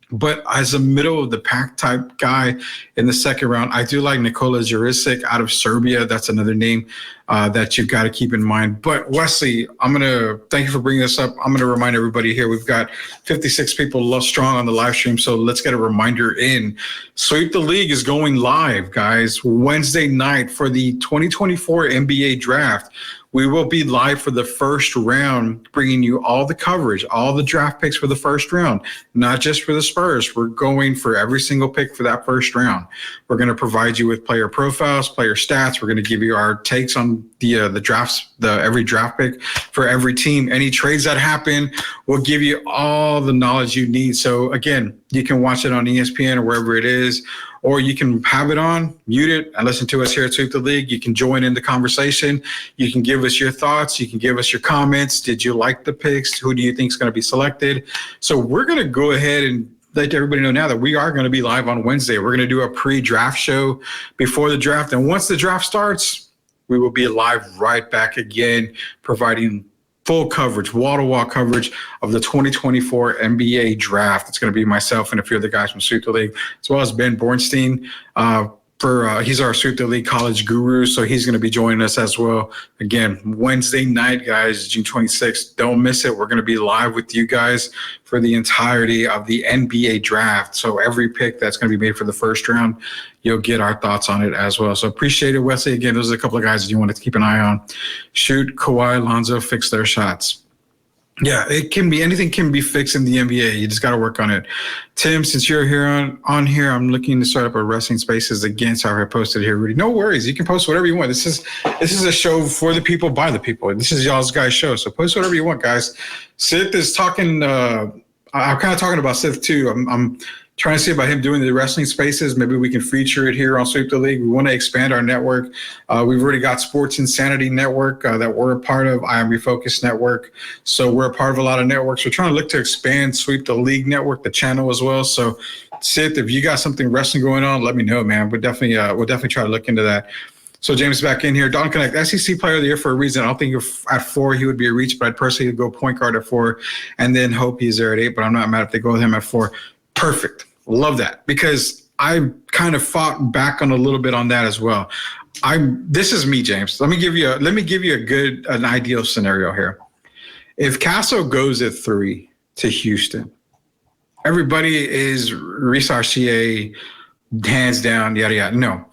But as a middle of the pack type guy in the second round, I do like Nikola Jurisic out of Serbia. That's another name that you've got to keep in mind. But Wesley, thank you for bringing this up. I'm going to remind everybody here, we've got 56 people strong on the live stream. So let's get a reminder in. Sweep the League is going live, guys, Wednesday night for the 2024 NBA draft. We will be live for the first round, bringing you all the coverage, all the draft picks for the first round, not just for the Spurs. We're going for every single pick for that first round. We're going to provide you with player profiles, player stats. We're going to give you our takes on the drafts, every draft pick for every team. Any trades that happen, we'll give you all the knowledge you need. So again, you can watch it on ESPN or wherever it is, or you can have it on, mute it, and listen to us here at Sweep the League. You can join in the conversation. You can give us your thoughts. You can give us your comments. Did you like the picks? Who do you think is going to be selected? So we're going to go ahead and let everybody know now that we are going to be live on Wednesday. We're going to do a pre-draft show before the draft. And once the draft starts, we will be live right back again, providing full coverage, wall-to-wall coverage of the 2024 NBA draft. It's going to be myself and a few other guys from Sweep the League, as well as Ben Bornstein. He's our Sweep the League college guru, so he's going to be joining us as well. Again, Wednesday night, guys, June 26th. Don't miss it. We're going to be live with you guys for the entirety of the NBA draft. So every pick that's going to be made for the first round, you'll get our thoughts on it as well. So appreciate it, Wesley. Again, those are a couple of guys that you want to keep an eye on. Shoot, Kawhi, Lonzo, fix their shots. Yeah, it can be, anything can be fixed in the NBA. You just got to work on it. Tim, since you're here on here, I'm looking to start up a Wrestling Spaces again. Sorry, I posted here, Rudy. No worries. You can post whatever you want. This is a show for the people, by the people. This is y'all's guys' show. So post whatever you want, guys. Sith is talking, I'm kind of talking about Sith too. I'm trying to see about him doing the Wrestling Spaces. Maybe we can feature it here on Sweep the League. We want to expand our network. We've already got Sports Insanity Network that we're a part of, I Am Refocused Network. So we're a part of a lot of networks. We're trying to look to expand Sweep the League Network, the channel as well. So Sith, if you got something wrestling going on, let me know, man. We'll definitely try to look into that. So James is back in here. Don Connect, SEC Player of the Year for a reason. I don't think at 4 he would be a reach, but I'd personally go point guard at 4 and then hope he's there at 8. But I'm not mad if they go with him at 4. Perfect. Love that, because I kind of fought back on a little bit on that as well. This is me, James. Let me give you an ideal scenario here. If Castle goes at 3 to Houston, everybody is Reece Arcier, hands down, yada yada. No.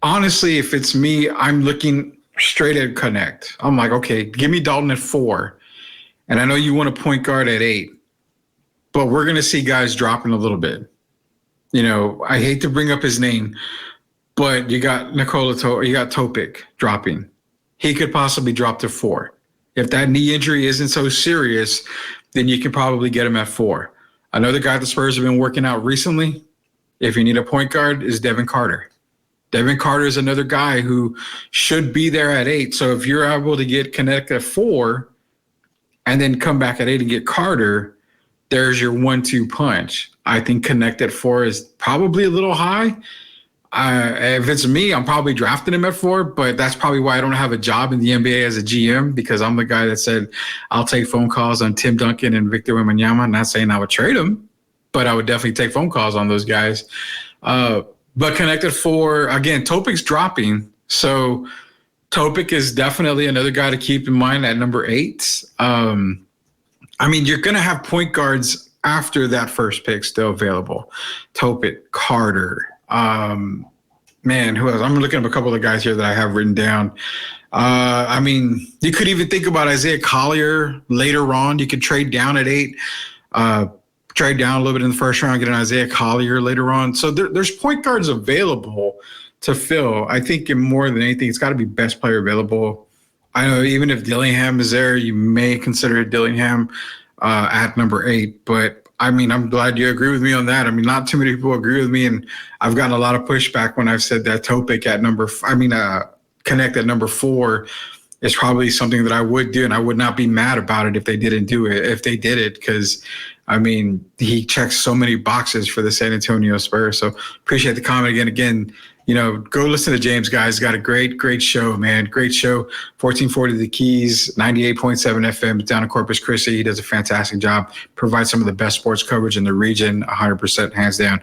Honestly, if it's me, I'm looking straight at Connect. I'm like, okay, give me Dalton at 4. And I know you want a point guard at 8. But we're going to see guys dropping a little bit. You know, I hate to bring up his name, but you got Topic dropping. He could possibly drop to 4. If that knee injury isn't so serious, then you can probably get him at 4. Another guy the Spurs have been working out recently, if you need a point guard, is Devin Carter. Devin Carter is another guy who should be there at 8. So if you're able to get Connect at 4 and then come back at 8 and get Carter, there's your 1-2 punch. I think Connect at 4 is probably a little high. If it's me, I'm probably drafting him at 4, but that's probably why I don't have a job in the NBA as a GM, because I'm the guy that said I'll take phone calls on Tim Duncan and Victor Wembanyama. Not saying I would trade him, but I would definitely take phone calls on those guys. But Connect at 4, again, Topic's dropping. So Topic is definitely another guy to keep in mind at number 8. I mean, you're going to have point guards after that first pick still available. Topic, Carter, man, who else? I'm looking up a couple of guys here that I have written down. I mean, you could even think about Isaiah Collier later on. You could trade down at 8, trade down a little bit in the first round, get an Isaiah Collier later on. So there's point guards available to fill. I think more than anything, it's got to be best player available. I know even if Dillingham is there, you may consider Dillingham at number 8. But, I mean, I'm glad you agree with me on that. I mean, not too many people agree with me, and I've gotten a lot of pushback when I've said that Topic at Connect at number 4 is probably something that I would do, and I would not be mad about it if they didn't do it, if they did it, because, I mean, he checks so many boxes for the San Antonio Spurs. So appreciate the comment again. You know, go listen to James, guys. Got a great show, man. Great show. 1440 The Keys, 98.7 FM down in Corpus Christi. He does a fantastic job. Provides some of the best sports coverage in the region, 100% hands down.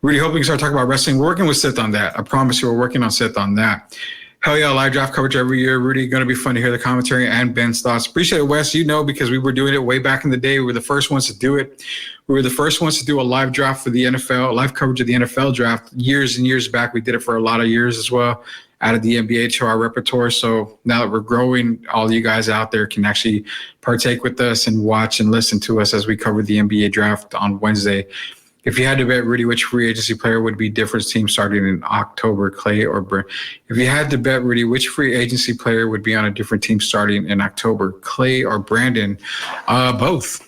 Really hoping to start talking about wrestling. We're working with Sith on that. I promise you we're working on Sith on that. Hell yeah, live draft coverage every year. Rudy, going to be fun to hear the commentary and Ben's thoughts. Appreciate it, Wes. You know, because we were doing it way back in the day. We were the first ones to do it. We were the first ones to do a live draft for the NFL, live coverage of the NFL draft years and years back. We did it for a lot of years as well. Added the NBA to our repertoire. So now that we're growing, all you guys out there can actually partake with us and watch and listen to us as we cover the NBA draft on Wednesday. If you had to bet, Rudy, which free agency player would be different team starting in October, Clay or Brandon? If you had to bet, Rudy, which free agency player would be on a different team starting in October, Clay or Brandon? Both.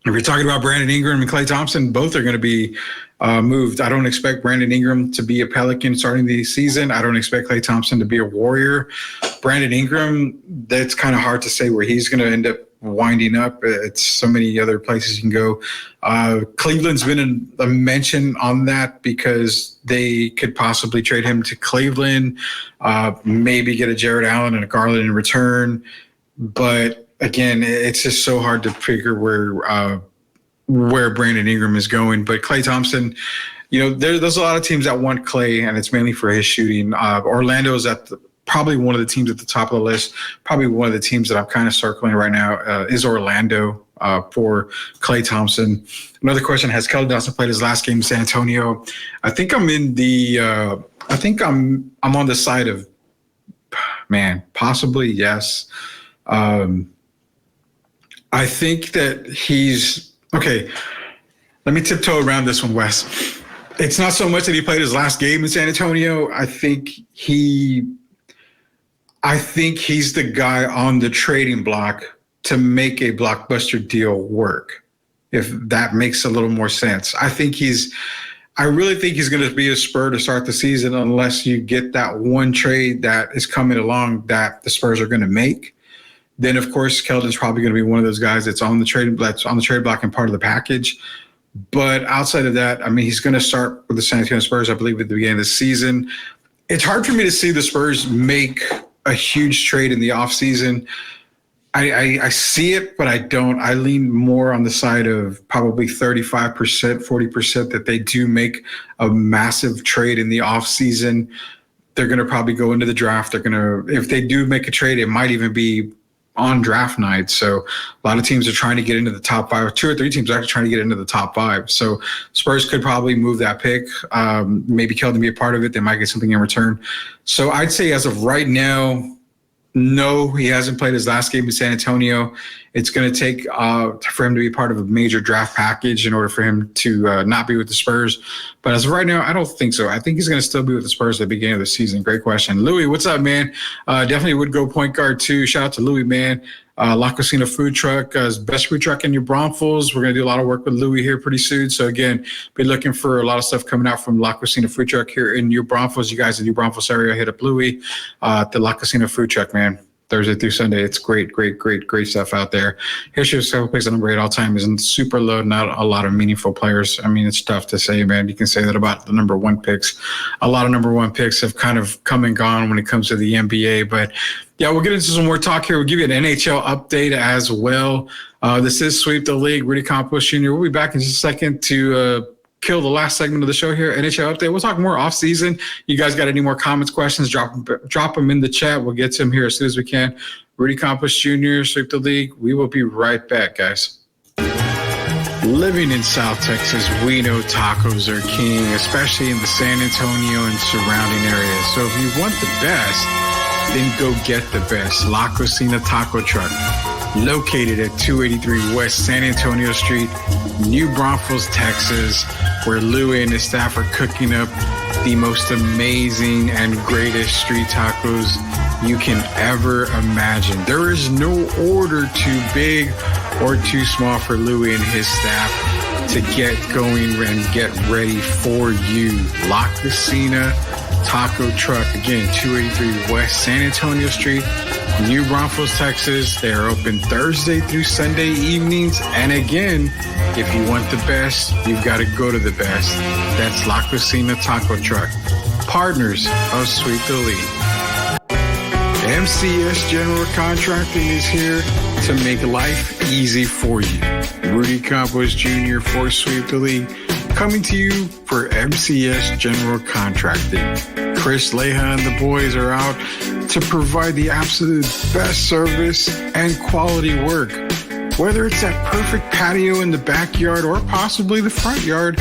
If you're talking about Brandon Ingram and Klay Thompson, both are going to be moved. I don't expect Brandon Ingram to be a Pelican starting the season. I don't expect Klay Thompson to be a Warrior. Brandon Ingram, that's kind of hard to say where he's going to end up winding up. It's so many other places you can go. Cleveland's been a mention on that because they could possibly trade him to Cleveland, maybe get a Jared Allen and a Garland in return. But again, it's just so hard to figure where Brandon Ingram is going. But Klay Thompson, there's a lot of teams that want Klay, and it's mainly for his shooting. Orlando is probably one of the teams at the top of the list. Probably one of the teams that I'm kind of circling right now is Orlando for Klay Thompson. Another question: has Keldon Johnson played his last game in San Antonio? I think I'm on the side of possibly yes. I think that he's okay. Let me tiptoe around this one, Wes. It's not so much that he played his last game in San Antonio. I think he's the guy on the trading block to make a blockbuster deal work, if that makes a little more sense. I really think he's going to be a Spur to start the season unless you get that one trade that is coming along that the Spurs are going to make. Then, of course, Keldon's probably going to be one of those guys that's on the trade block and part of the package. But outside of that, he's going to start with the San Antonio Spurs, I believe, at the beginning of the season. It's hard for me to see the Spurs make a huge trade in the offseason. I see it, but I don't. I lean more on the side of probably 35%, 40% that they do make a massive trade in the offseason. They're going to probably go into the draft. If they do make a trade, it might even be on draft night. So a lot of teams are trying to get into the top five. 2 or 3 teams are actually trying to get into the top 5. So Spurs could probably move that pick. Maybe Keldon be a part of it. They might get something in return. So I'd say as of right now, no, he hasn't played his last game in San Antonio. It's going to take for him to be part of a major draft package in order for him to not be with the Spurs. But as of right now, I don't think so. I think he's going to still be with the Spurs at the beginning of the season. Great question. Louis, what's up, man? Definitely would go point guard too. Shout out to Louis, man. La Cocina food truck is best food truck in New Braunfels. We're going to do a lot of work with Louis here pretty soon. So again, be looking for a lot of stuff coming out from La Cocina food truck here in New Braunfels. You guys in the New Braunfels area, hit up Louis at the La Cocina food truck, man. Thursday through Sunday. It's great stuff out there. Here's your second place number 8 all time isn't super low, not a lot of meaningful players. It's tough to say, man. You can say that about the number 1 picks. A lot of number 1 picks have kind of come and gone when it comes to the NBA, but yeah, we'll get into some more talk here. We'll give you an NHL update as well. This is Sweep the League. Rudy Campos Jr. We'll be back in just a second to kill the last segment of the show here, NHL update. We'll talk more off season. You guys got any more comments, questions, drop them in the chat. We'll get to them here as soon as we can. Rudy Campos Jr., Sweep the League. We will be right back, guys. Living in South Texas, we know tacos are king, especially in the San Antonio and surrounding areas. So if you want the best, then go get the best. La Cocina Taco Truck, located at 283 West San Antonio Street, New Braunfels, Texas, where Louie and his staff are cooking up the most amazing and greatest street tacos you can ever imagine. There is no order too big or too small for Louie and his staff to get going and get ready for you. La Cocina Taco Truck, again, 283 West San Antonio Street, New Braunfels, Texas. They are open Thursday through Sunday evenings. And again, if you want the best, you've got to go to the best. That's La Cocina Taco Truck, partners of Sweep the League. MCS General Contracting is here to make life easy for you. Rudy Campos Jr. for Sweep the League, coming to you for MCS General Contracting. Chris Leha and the boys are out to provide the absolute best service and quality work. Whether it's that perfect patio in the backyard or possibly the front yard,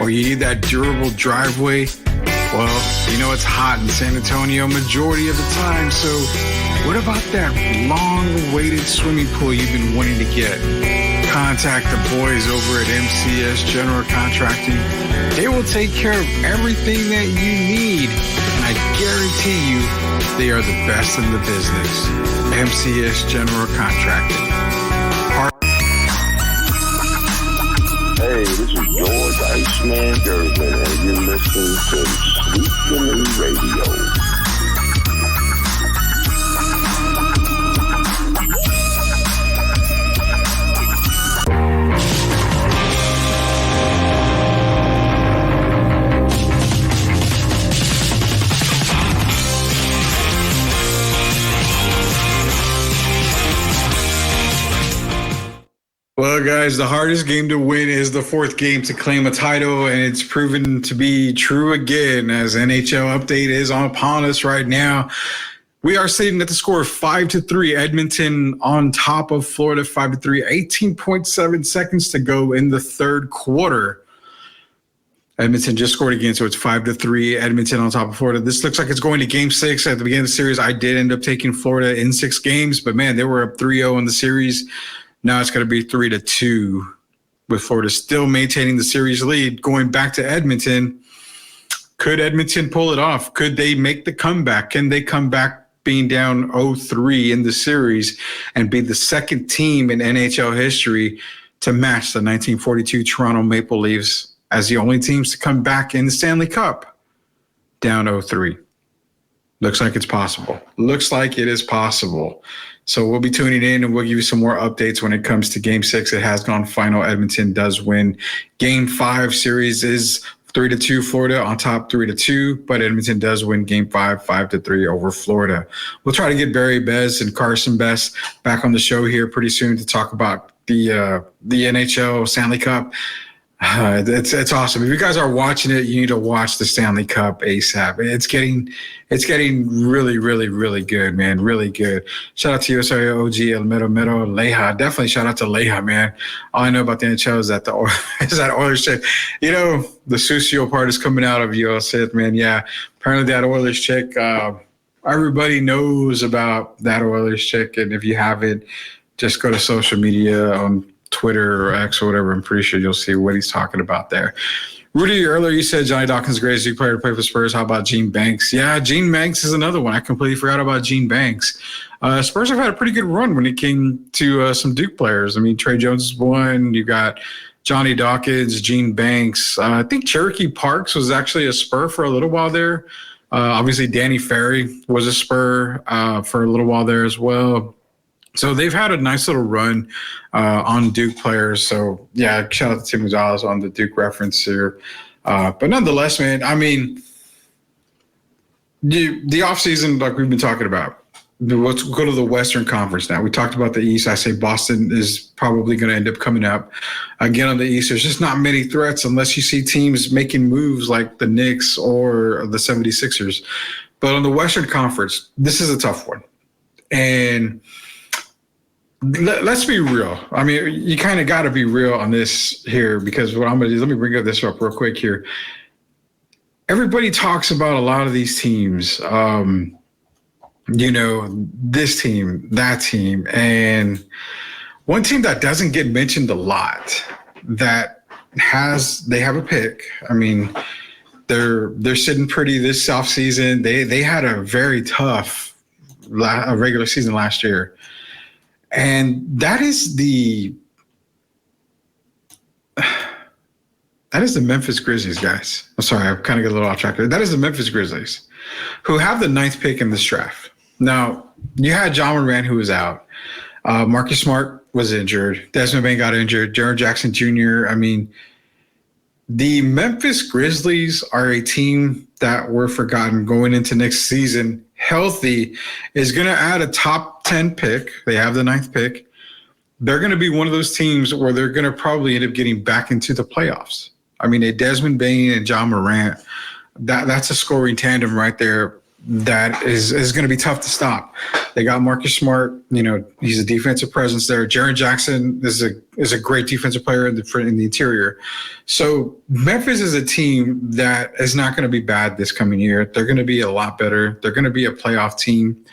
or you need that durable driveway, well, it's hot in San Antonio majority of the time. So what about that long-awaited swimming pool you've been wanting to get? Contact the boys over at MCS General Contracting. They will take care of everything that you need. And I guarantee you, they are the best in the business. MCS General Contracting. Hey, this is George Iceman Gervin, and you're listening to Sweet Willie Radio. Well, guys, the hardest game to win is the fourth game to claim a title, and it's proven to be true again as NHL update is upon us right now. We are sitting at the score of 5-3. Edmonton on top of Florida 5-3. 18.7 seconds to go in the third quarter. Edmonton just scored again, so it's 5-3. Edmonton on top of Florida. This looks like it's going to Game 6. At the beginning of the series, I did end up taking Florida in 6 games, but man, they were up 3-0 in the series. Now it's going to be 3-2 with Florida still maintaining the series lead. Going back to Edmonton, could Edmonton pull it off? Could they make the comeback? Can they come back being down 0-3 in the series and be the second team in NHL history to match the 1942 Toronto Maple Leafs as the only teams to come back in the Stanley Cup down 0-3? Looks like it's possible. Looks like it is possible. So we'll be tuning in and we'll give you some more updates when it comes to Game 6. It has gone final. Edmonton does win. Game 5 series is 3-2 Florida on top 3-2, but Edmonton does win Game 5, 5-3 over Florida. We'll try to get Barry Bez and Carson Best back on the show here pretty soon to talk about the NHL Stanley Cup. It's awesome. If you guys are watching it, you need to watch the Stanley Cup ASAP. It's getting really, really, really good, man. Really good. Shout out to you, sorry, OG, El Mero Mero, Leja. Definitely shout out to Leja, man. All I know about the NHL is that that Oilers chick. You know, the Sucio part is coming out of you, Sith, man. Yeah, apparently that Oilers chick, everybody knows about that Oilers chick. And if you haven't, just go to social media on Twitter or X or whatever. I'm pretty sure you'll see what he's talking about there. Rudy, earlier you said Johnny Dawkins' greatest Duke player to play for Spurs. How about Gene Banks? Yeah, Gene Banks is another one. I completely forgot about Gene Banks. Spurs have had a pretty good run when it came to some Duke players. I mean, Trey Jones is one. You got Johnny Dawkins, Gene Banks. I think Cherokee Parks was actually a Spur for a little while there. Obviously, Danny Ferry was a Spur for a little while there as well. So they've had a nice little run on Duke players. So, yeah, shout out to Tim Gonzalez on the Duke reference here. But nonetheless, man, I mean, the offseason, like we've been talking about, let's go to the Western Conference now. We talked about the East. I say Boston is probably going to end up coming up. Again, on the East, there's just not many threats unless you see teams making moves like the Knicks or the 76ers. But on the Western Conference, this is a tough one. And let's be real. I mean, you kind of got to be real on this here because what I'm going to do, let me bring up this up real quick here. Everybody talks about a lot of these teams, you know, this team, that team. And one team that doesn't get mentioned a lot that they have a pick. I mean, they're sitting pretty this offseason. They had a very tough regular season last year. And that is the Memphis Grizzlies, guys. I'm sorry, I kind of got a little off track there. That is the Memphis Grizzlies, who have the 9th pick in this draft. Now, you had John Morant, who was out. Marcus Smart was injured. Desmond Bain got injured. Jaren Jackson Jr. I mean, the Memphis Grizzlies are a team that were forgotten going into next season. Healthy is going to add a top 10 pick. They have the 9th pick. They're going to be one of those teams where they're going to probably end up getting back into the playoffs. I mean, a Desmond Bain and John Morant, that's a scoring tandem right there that is going to be tough to stop. They got Marcus Smart. You know, he's a defensive presence there. Jaren Jackson is a great defensive player in the interior. So Memphis is a team that is not going to be bad this coming year. They're going to be a lot better. They're going to be a playoff team.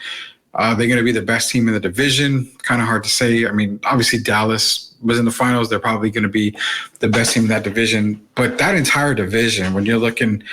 They're going to be the best team in the division. Kind of hard to say. I mean, obviously Dallas was in the finals. They're probably going to be the best team in that division. But that entire division, when you're looking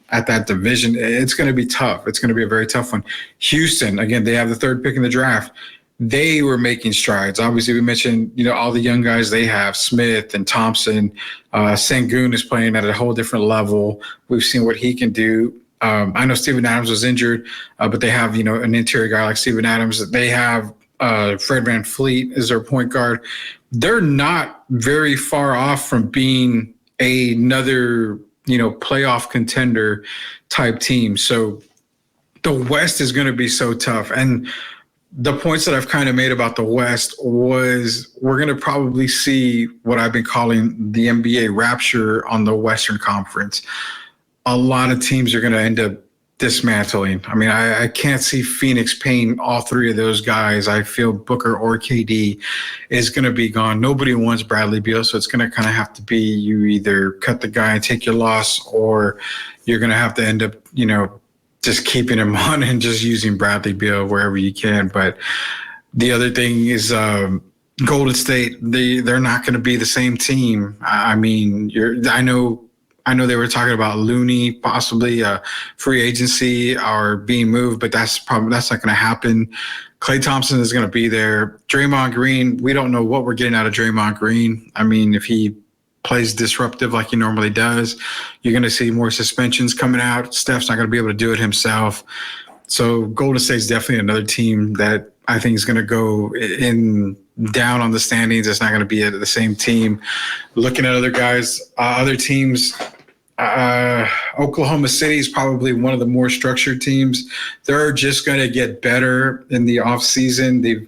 at that division, it's going to be tough. It's going to be a very tough one. Houston, again, they have the 3rd pick in the draft. They were making strides. Obviously, we mentioned, you know, all the young guys they have, Smith and Thompson. Sengun is playing at a whole different level. We've seen what he can do. I know Steven Adams was injured, but they have, you know, an interior guy like Steven Adams. They have Fred VanVleet as their point guard. They're not very far off from being another, you know, playoff contender type team. So the West is going to be so tough. And the points that I've kind of made about the West was we're going to probably see what I've been calling the NBA rapture on the Western Conference. A lot of teams are going to end up dismantling. I mean, I can't see Phoenix paying all three of those guys. I feel Booker or KD is going to be gone. Nobody wants Bradley Beal, so it's going to kind of have to be you either cut the guy and take your loss, or you're going to have to end up, just keeping him on and just using Bradley Beal wherever you can. But the other thing is Golden State, they're not going to be the same team. I mean, I know they were talking about Looney possibly free agency or being moved, but that's not going to happen. Klay Thompson is going to be there. Draymond Green, we don't know what we're getting out of Draymond Green. I mean, if he plays disruptive like he normally does, you're going to see more suspensions coming out. Steph's not going to be able to do it himself. So Golden State's definitely another team that I think is going to go in down on the standings. It's not going to be the same team. Looking at other guys, other teams, Oklahoma City is probably one of the more structured teams. They're just going to get better in the offseason.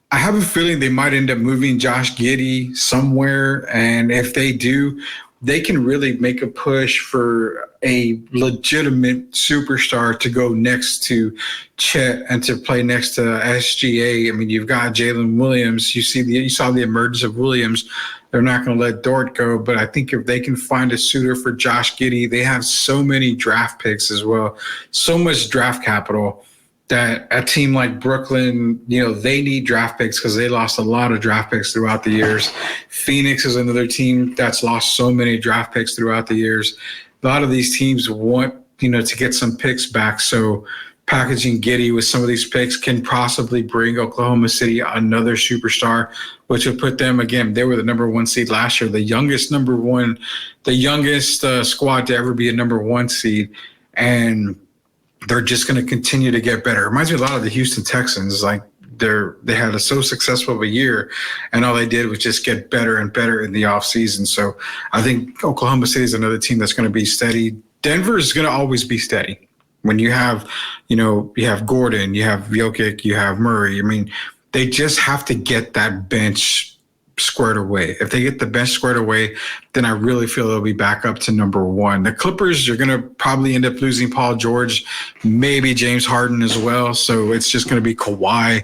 I have a feeling they might end up moving Josh Giddey somewhere, and if they do, they can really make a push for a legitimate superstar to go next to Chet and to play next to SGA. I mean, you've got Jalen Williams. You saw the emergence of Williams. They're not going to let Dort go, but I think if they can find a suitor for Josh Giddey, they have so many draft picks as well, so much draft capital, that a team like Brooklyn, they need draft picks because they lost a lot of draft picks throughout the years. Phoenix is another team that's lost so many draft picks throughout the years. A lot of these teams want, to get some picks back. So packaging Giddey with some of these picks can possibly bring Oklahoma City another superstar, which would put them, again, they were the number one seed last year, the youngest squad to ever be a number one seed. And they're just going to continue to get better. It reminds me a lot of the Houston Texans. Like they had a so successful of a year, and all they did was just get better and better in the offseason. So I think Oklahoma City is another team that's going to be steady. Denver is going to always be steady. When you have, you have Gordon, you have Jokic, you have Murray. I mean, they just have to get that bench squared away. If they get the bench squared away, then I really feel they'll be back up to number one. The Clippers, you're going to probably end up losing Paul George, maybe James Harden as well. So it's just going to be Kawhi.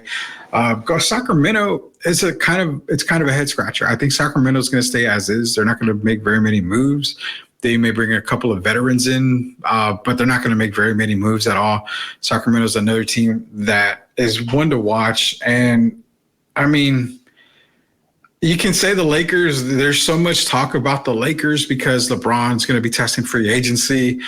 Sacramento is kind of a head scratcher. I think Sacramento is going to stay as is. They're not going to make very many moves. They may bring a couple of veterans in, but they're not going to make very many moves at all. Sacramento is another team that is one to watch. And I mean, you can say the Lakers, there's so much talk about the Lakers because LeBron's going to be testing free agency.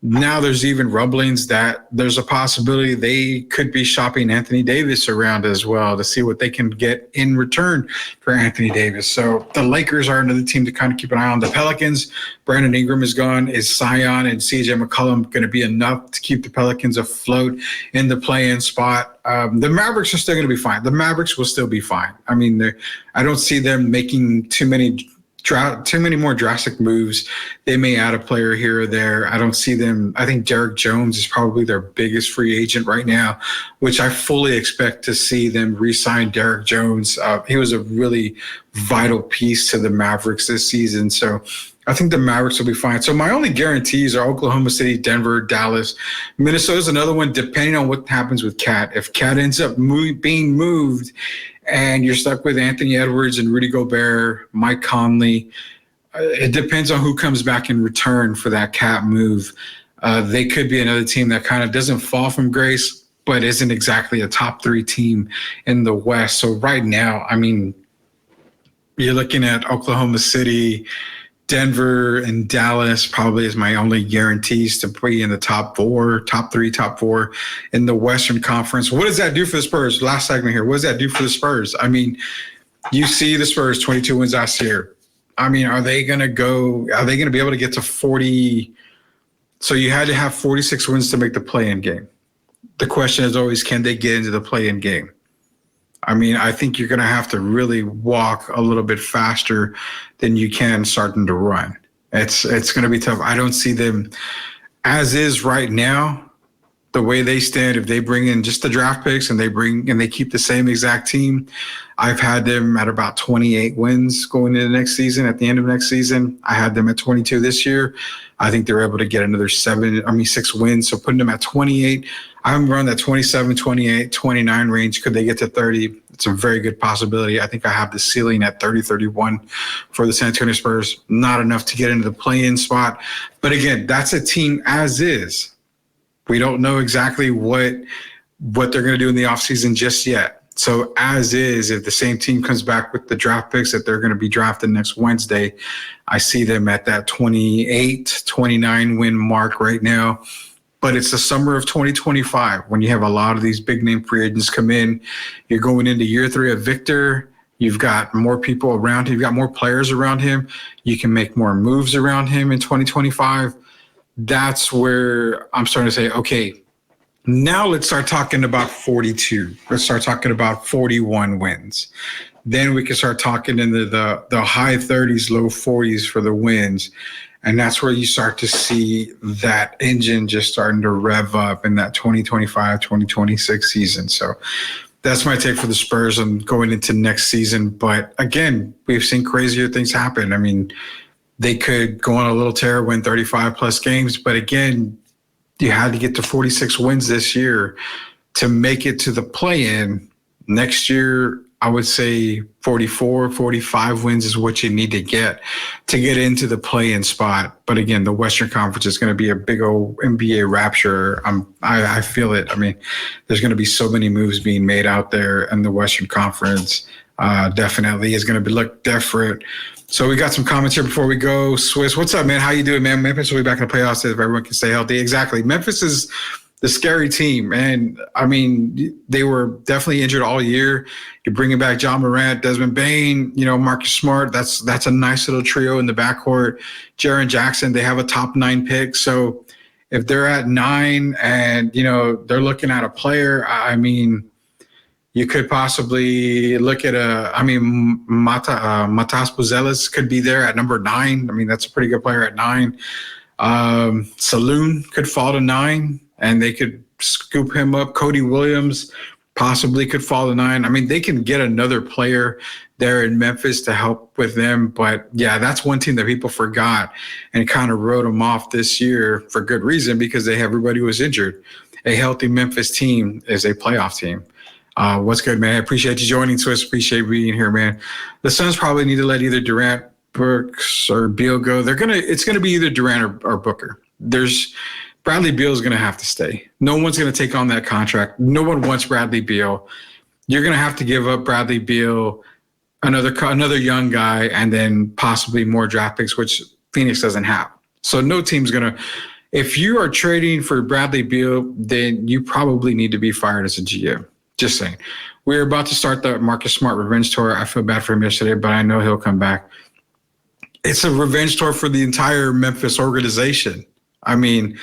Now there's even rumblings that there's a possibility they could be shopping Anthony Davis around as well to see what they can get in return for Anthony Davis. So the Lakers are another team to kind of keep an eye on. The Pelicans, Brandon Ingram is gone. Is Zion and CJ McCollum going to be enough to keep the Pelicans afloat in the play-in spot? The Mavericks are still going to be fine. The Mavericks will still be fine. I mean, I don't see them making too many more drastic moves. They may add a player here or there. I don't see them. I think Derek Jones is probably their biggest free agent right now, which I fully expect to see them re-sign Derek Jones. He was a really vital piece to the Mavericks this season. So I think the Mavericks will be fine. So my only guarantees are Oklahoma City, Denver, Dallas. Minnesota's another one, depending on what happens with Cat. If Cat ends up being moved and you're stuck with Anthony Edwards and Rudy Gobert, Mike Conley, it depends on who comes back in return for that Cat move. They could be another team that kind of doesn't fall from grace, but isn't exactly a top three team in the West. So right now, I mean, you're looking at Oklahoma City, Denver, and Dallas probably is my only guarantees to be in the top four in the Western Conference. What does that do for the Spurs? Last segment here. What does that do for the Spurs? I mean, you see the Spurs, 22 wins last year. I mean, are they going to be able to get to 40? So you had to have 46 wins to make the play-in game. The question is always, can they get into the play-in game? I mean, I think you're going to have to really walk a little bit faster than you can starting to run. It's going to be tough. I don't see them as is right now. the way they stand, if they bring in just the draft picks and they keep the same exact team, I've had them at about 28 wins going into next season. At the end of next season, I had them at 22 this year. I think they're able to get another 6 wins. So putting them at 28, I'm around that 27, 28, 29 range. Could they get to 30? It's a very good possibility. I think I have the ceiling at 30, 31 for the San Antonio Spurs. Not enough to get into the play-in spot. But again, that's a team as is. We don't know exactly what they're going to do in the offseason just yet. So as is, if the same team comes back with the draft picks that they're going to be drafted next Wednesday, I see them at that 28, 29 win mark right now. But it's the summer of 2025 when you have a lot of these big name free agents come in. You're going into year 3 of Victor. You've got more people around him. You've got more players around him. You can make more moves around him in 2025. That's where I'm starting to say, okay, now let's start talking about 42. Let's start talking about 41 wins. Then we can start talking into the high 30s, low 40s for the wins. And that's where you start to see that engine just starting to rev up in that 2025, 2026 season. So that's my take for the Spurs and going into next season. But again, we've seen crazier things happen. I mean, they could go on a little tear, win 35 plus games. But again, you had to get to 46 wins this year to make it to the play-in. Next year, I would say 44, 45 wins is what you need to get into the play-in spot. But again, the Western Conference is going to be a big old NBA rapture. I feel it. I mean, there's going to be so many moves being made out there in the Western Conference. Definitely is going to look different. So we got some comments here before we go. Swiss, what's up, man? How you doing, man? Memphis will be back in the playoffs if everyone can stay healthy. Exactly. Memphis is the scary team. And I mean, they were definitely injured all year. You're bringing back John Morant, Desmond Bane, Marcus Smart. That's a nice little trio in the backcourt. Jaren Jackson, they have a top 9 pick. So if they're at 9 and, they're looking at a player, I mean, you could look at Matas Buzelis could be there at number 9. I mean, that's a pretty good player at 9. Saloon could fall to 9, and they could scoop him up. Cody Williams possibly could fall to 9. I mean, they can get another player there in Memphis to help with them. But, yeah, that's one team that people forgot and kind of wrote them off this year for good reason because everybody was injured. A healthy Memphis team is a playoff team. What's good, man? I appreciate you joining, Swiss. Appreciate being here, man. The Suns probably need to let either Durant, Brooks, or Beal go. It's gonna be either Durant or Booker. Bradley Beal is gonna have to stay. No one's gonna take on that contract. No one wants Bradley Beal. You're gonna have to give up Bradley Beal, another young guy, and then possibly more draft picks, which Phoenix doesn't have. So no team's gonna. If you are trading for Bradley Beal, then you probably need to be fired as a GM. Just saying. We're about to start the Marcus Smart revenge tour. I feel bad for him yesterday, but I know he'll come back. It's a revenge tour for the entire Memphis organization. I mean,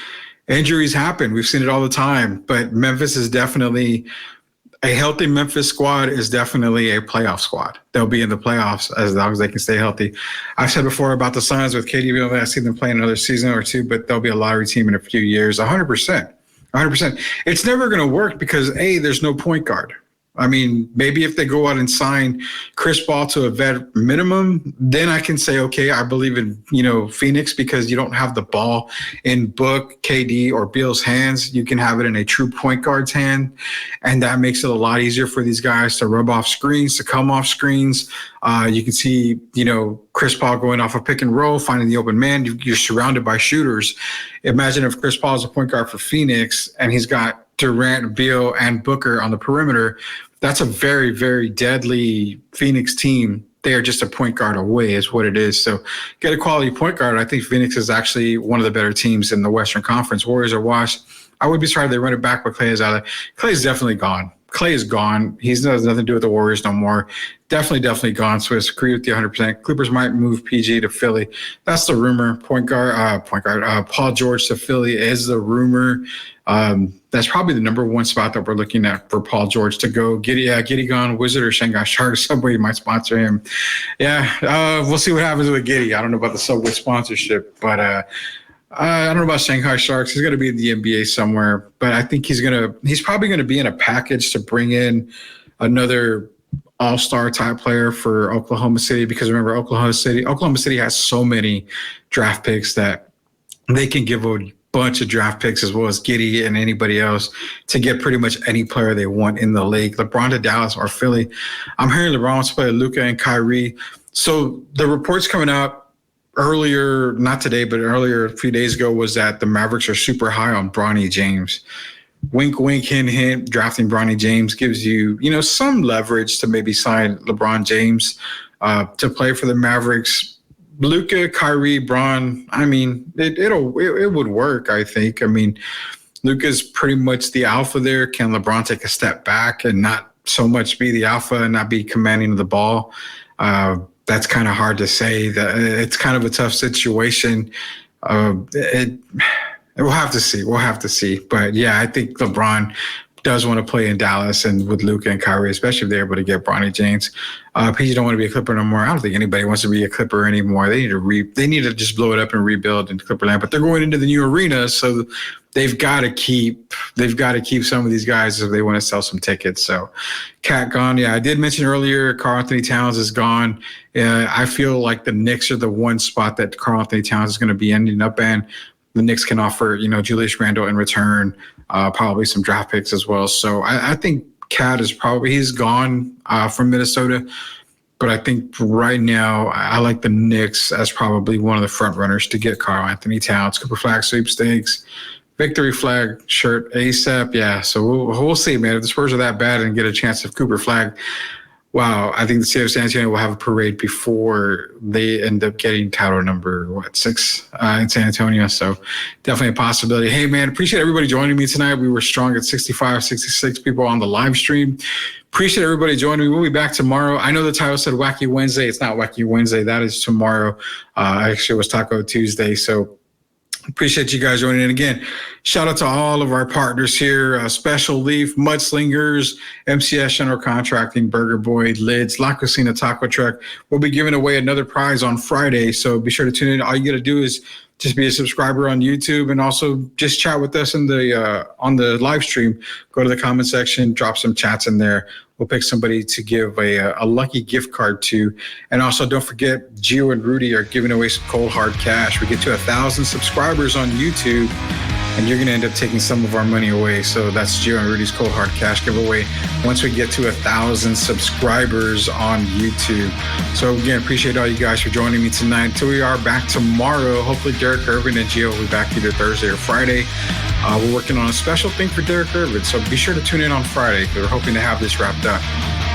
injuries happen. We've seen it all the time, but Memphis is definitely a healthy Memphis squad is definitely a playoff squad. They'll be in the playoffs as long as they can stay healthy. I've said before about the Suns with KD. I see them playing another season or two, but they'll be a lottery team in a few years. 100%. 100%. It's never going to work because, A, there's no point guard. I mean, maybe if they go out and sign Chris Paul to a vet minimum, then I can say, okay, I believe in, Phoenix because you don't have the ball in Book, KD, or Beal's hands. You can have it in a true point guard's hand, and that makes it a lot easier for these guys to rub off screens, to come off screens. You can see, Chris Paul going off a pick and roll, finding the open man. You're surrounded by shooters. Imagine if Chris Paul is a point guard for Phoenix and he's got Durant, Beal, and Booker on the perimeter. That's a very, very deadly Phoenix team. They are just a point guard away is what it is. So get a quality point guard. I think Phoenix is actually one of the better teams in the Western Conference. Warriors are washed. I would be sorry if they run it back with Klay is out there. Klay is definitely gone. Klay is gone. He has nothing to do with the Warriors no more. Definitely gone. So I agree with you 100%. Clippers might move PG to Philly. That's the rumor. Paul George to Philly is the rumor. That's probably the number one spot that we're looking at for Paul George to go. Giddey gone, Wizard or Shanghai Sharks. Subway might sponsor him. Yeah, we'll see what happens with Giddey. I don't know about the Subway sponsorship, but I don't know about Shanghai Sharks. He's going to be in the NBA somewhere, but I think he's probably going to be in a package to bring in another all-star type player for Oklahoma City, because remember, Oklahoma City has so many draft picks that they can give a bunch of draft picks as well as Giddey and anybody else to get pretty much any player they want in the league. LeBron to Dallas or Philly. I'm hearing LeBron wants to play Luka and Kyrie. So the reports coming out earlier, not today, but earlier a few days ago, was that the Mavericks are super high on Bronny James. Wink, wink, hint, hint. Drafting Bronny James gives you, some leverage to maybe sign LeBron James to play for the Mavericks. Luka, Kyrie, Bron, I mean, it would work, I think. I mean, Luka's pretty much the alpha there. Can LeBron take a step back and not so much be the alpha and not be commanding the ball? That's kind of hard to say. That it's kind of a tough situation. We'll have to see. We'll have to see. But yeah, I think LeBron does want to play in Dallas and with Luka and Kyrie, especially if they're able to get Bronny James. PG don't want to be a Clipper no more. I don't think anybody wants to be a Clipper anymore. They need to just blow it up and rebuild in Clipperland. But they're going into the new arena, so they've got to keep some of these guys if they want to sell some tickets. So Cat gone. Yeah, I did mention earlier Karl Anthony Towns is gone. I feel like the Knicks are the one spot that Karl Anthony Towns is going to be ending up in. The Knicks can offer, Julius Randle in return, probably some draft picks as well. So I think Cat he's gone from Minnesota. But I think right now I like the Knicks as probably one of the front runners to get Karl Anthony Towns. Cooper Flag sweepstakes, victory flag shirt ASAP. Yeah, so we'll see, man. If the Spurs are that bad and get a chance of Cooper Flag, wow, I think the city of San Antonio will have a parade before they end up getting title number, 6 in San Antonio. So definitely a possibility. Hey, man, appreciate everybody joining me tonight. We were strong at 65, 66 people on the live stream. Appreciate everybody joining me. We'll be back tomorrow. I know the title said Wacky Wednesday. It's not Wacky Wednesday. That is tomorrow. Actually, it was Taco Tuesday. So appreciate you guys joining in. Again, shout out to all of our partners here, Special Leaf, Mudslingers, MCS General Contracting, Burger Boy, Lids, La Cocina Taco Truck. We'll be giving away another prize on Friday, so be sure to tune in. All you got to do is just be a subscriber on YouTube and also just chat with us in the on the live stream. Go to the comment section, drop some chats in there. We'll pick somebody to give a lucky gift card to. And also don't forget, Gio and Rudy are giving away some cold hard cash. We get to 1,000 subscribers on YouTube, and you're going to end up taking some of our money away. So that's Gio and Rudy's cold hard cash giveaway once we get to 1,000 subscribers on YouTube. So again, appreciate all you guys for joining me tonight. Until we are back tomorrow, hopefully Derek Irvin and Gio will be back either Thursday or Friday. We're working on a special thing for Derek Irvin, so be sure to tune in on Friday because we're hoping to have this wrapped up.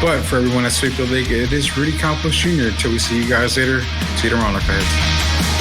But for everyone at Sweep the League, it is Rudy Campos Jr. Until we see you guys later, see you tomorrow, Knuckleheads.